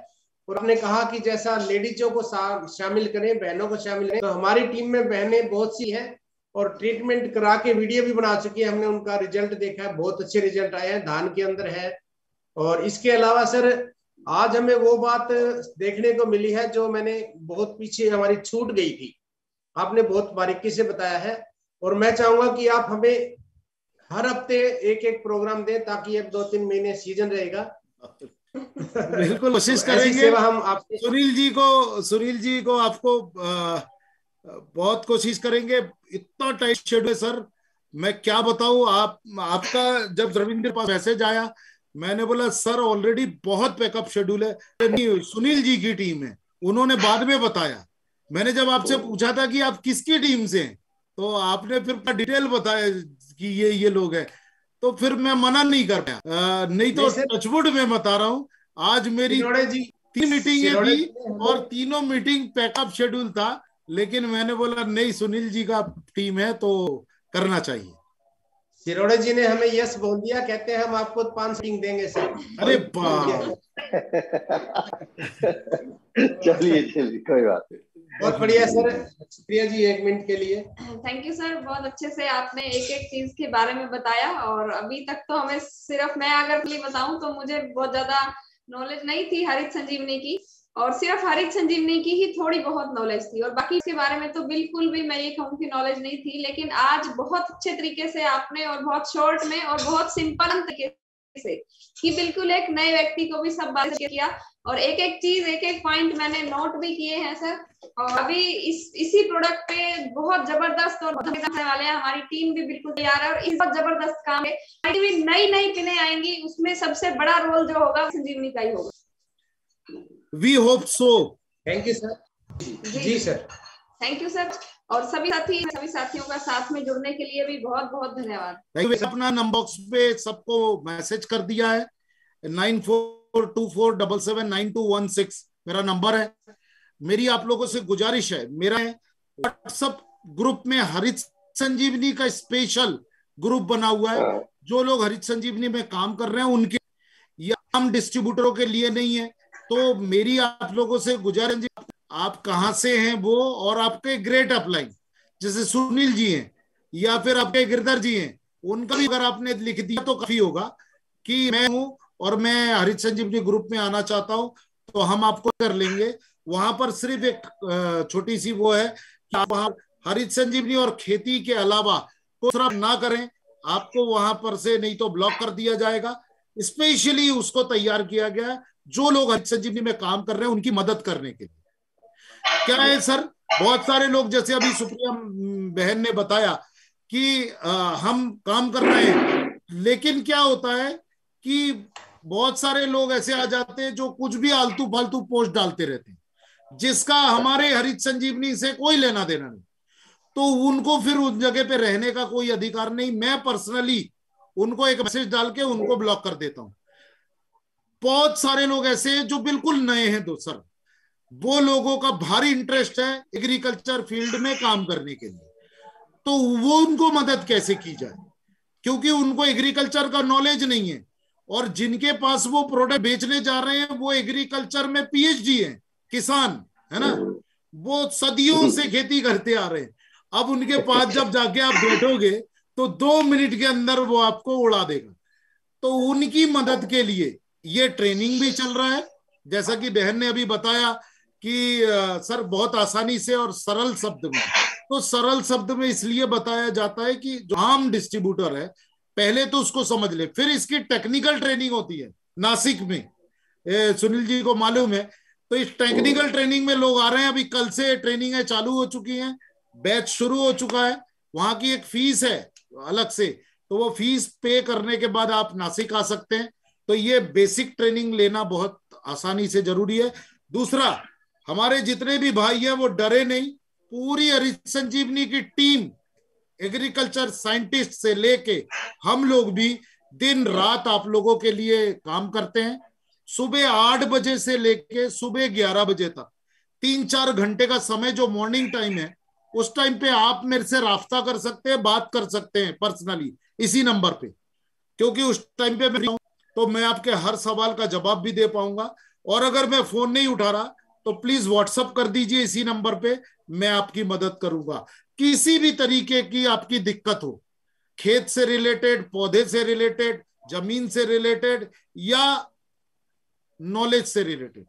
और आपने कहा कि जैसा लेडीजों को शामिल करें, बहनों को शामिल करें, तो हमारी टीम में बहनें बहुत सी हैं और ट्रीटमेंट करा के वीडियो भी बना चुकी है। हमने उनका रिजल्ट देखा है, बहुत अच्छे रिजल्ट आए हैं, धान के अंदर है। और इसके अलावा सर आज हमें वो बात देखने को मिली है जो मैंने बहुत पीछे हमारी छूट गई थी, आपने बहुत बारीकी से बताया है। और मैं चाहूंगा कि आप हमें हर हफ्ते एक प्रोग्राम दें ताकि अब 2-3 महीने सीजन रहेगा। बिल्कुल कोशिश तो करेंगे। सेवा हम आपसे सुनील जी को आपको बहुत कोशिश करेंगे। इतना टाइट शेड्यूल है सर, मैं क्या बताऊं। आपका जब रविंद्र पास मैसेज आया, मैंने बोला सर ऑलरेडी बहुत बैकअप शेड्यूल है। नहीं, सुनील जी की टीम है, उन्होंने बाद में बताया। मैंने जब आपसे पूछा था कि आप किसकी टीम से हैं, तो आपने फिर डिटेल बताया कि ये लोग हैं, तो फिर मैं मना नहीं कर पाया। नहीं तो टचवुड में बता रहा हूं, आज मेरी 3 मीटिंगें थी और तीनों मीटिंग पैकअप शेड्यूल था, लेकिन मैंने बोला नहीं, सुनील जी का टीम है तो करना चाहिए। सिरोड़े जी ने हमें यस बोल दिया, कहते हैं हम आपको 5 मीटिंग देंगे सर। अरे वाह, चलिए कोई बात नहीं। बहुत बढ़िया सर। सुप्रिया जी 1 मिनट के लिए। थैंक यू सर, बहुत अच्छे से आपने एक एक चीज के बारे में बताया। और अभी तक तो हमें सिर्फ, मैं अगर बताऊं तो मुझे बहुत ज्यादा नॉलेज नहीं थी हरित संजीवनी की, और सिर्फ हरित संजीवनी की ही थोड़ी बहुत नॉलेज थी, और बाकी इसके बारे में तो बिल्कुल भी मैं ये कहूँ कि नॉलेज नहीं थी। लेकिन आज बहुत अच्छे तरीके से आपने, और बहुत शॉर्ट में और बहुत सिंपल तरीके से, कि बिल्कुल एक नए व्यक्ति को भी सब बात किया, और एक एक चीज, एक एक पॉइंट मैंने नोट भी किए हैं सर। और अभी इसी प्रोडक्ट पे बहुत जबरदस्त और करने वाले हैं, हमारी टीम भी बिल्कुल तैयार है, और इस बहुत जबरदस्त काम है। नई नई पिनें आएंगी, उसमें सबसे बड़ा रोल जो होगा संजीवनी का ही होगा। We hope so. Thank you sir. जी सर, थैंक यू सर। और सभी साथियों का साथ में जुड़ने के लिए भी बहुत बहुत धन्यवाद। अपना नंबर बॉक्स पे सबको मैसेज कर दिया है, 9424779216 मेरा नंबर है। मेरी आप लोगों से गुजारिश है, मेरा व्हाट्सएप ग्रुप में हरित संजीवनी का स्पेशल ग्रुप बना हुआ है। जो लोग हरित संजीवनी में काम कर रहे हैं उनके, या हम डिस्ट्रीब्यूटरों के लिए नहीं है। तो मेरी आप लोगों से गुजारिश, आप कहां से हैं वो, और आपके ग्रेट अपलाइन जैसे सुनील जी हैं या फिर आपके गिरधर जी हैं, उनका भी अगर आपने लिख दिया तो काफी होगा कि मैं हूं और मैं हरित संजीवनी ग्रुप में आना चाहता हूं, तो हम आपको कर लेंगे। वहां पर सिर्फ एक छोटी सी वो है कि आप वहां हरित संजीवनी और खेती के अलावा दूसरा ना करें, आपको वहां पर से नहीं तो ब्लॉक कर दिया जाएगा। स्पेशली उसको तैयार किया गया है जो लोग हरित संजीवनी में काम कर रहे हैं उनकी मदद करने के लिए। क्या है सर, बहुत सारे लोग, जैसे अभी सुप्रिया बहन ने बताया कि हम काम कर रहे हैं, लेकिन क्या होता है कि बहुत सारे लोग ऐसे आ जाते हैं जो कुछ भी आलतू फालतू पोस्ट डालते रहते हैं, जिसका हमारे हरित संजीवनी से कोई लेना देना नहीं। तो उनको फिर उस जगह पे रहने का कोई अधिकार नहीं। मैं पर्सनली उनको एक मैसेज डाल के उनको ब्लॉक कर देता हूं। बहुत सारे लोग ऐसे हैं जो बिल्कुल नए हैं सर, वो लोगों का भारी इंटरेस्ट है एग्रीकल्चर फील्ड में काम करने के लिए, तो वो उनको मदद कैसे की जाए, क्योंकि उनको एग्रीकल्चर का नॉलेज नहीं है। और जिनके पास वो प्रोडक्ट बेचने जा रहे हैं वो एग्रीकल्चर में पीएचडी है, किसान है ना, वो सदियों से खेती करते आ रहे हैं। अब उनके पास जब जाके आप बैठोगे तो 2 मिनट के अंदर वो आपको उड़ा देगा। तो उनकी मदद के लिए ये ट्रेनिंग भी चल रहा है। जैसा कि बहन ने अभी बताया कि सर बहुत आसानी से और सरल शब्द में, तो सरल शब्द में इसलिए बताया जाता है कि जो आम डिस्ट्रीब्यूटर है पहले तो उसको समझ ले, फिर इसकी टेक्निकल ट्रेनिंग होती है नासिक में, सुनील जी को मालूम है। तो इस टेक्निकल ट्रेनिंग में लोग आ रहे हैं, अभी कल से ट्रेनिंग है चालू हो चुकी है, बैच शुरू हो चुका है। वहां की एक फीस है अलग से, तो वो फीस पे करने के बाद आप नासिक आ सकते हैं। तो ये बेसिक ट्रेनिंग लेना बहुत आसानी से जरूरी है। दूसरा, हमारे जितने भी भाई हैं वो डरे नहीं, पूरी हरित संजीवनी की टीम एग्रीकल्चर साइंटिस्ट से लेके हम लोग भी दिन रात आप लोगों के लिए काम करते हैं। सुबह 8 बजे से लेके सुबह 11 बजे तक 3-4 घंटे का समय जो मॉर्निंग टाइम है, उस टाइम पे आप मेरे से राब्ता कर सकते हैं, बात कर सकते हैं पर्सनली इसी नंबर पे, क्योंकि उस टाइम पे मैं तो मैं आपके हर सवाल का जवाब भी दे पाऊंगा। और अगर मैं फोन नहीं उठा रहा तो प्लीज व्हाट्सअप कर दीजिए इसी नंबर पे, मैं आपकी मदद करूंगा। किसी भी तरीके की आपकी दिक्कत हो, खेत से रिलेटेड, पौधे से रिलेटेड, जमीन से रिलेटेड या नॉलेज से रिलेटेड।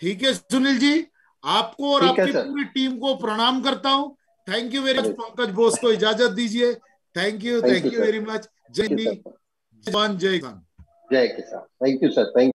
ठीक है सुनील जी, आपको और आपकी पूरी टीम को प्रणाम करता हूं। Thank you very much. Pankaj Bose को इजाजत दीजिए। Thank you very much. जय हिंद, जय किसान। जय किसान। Thank you sir. थैंक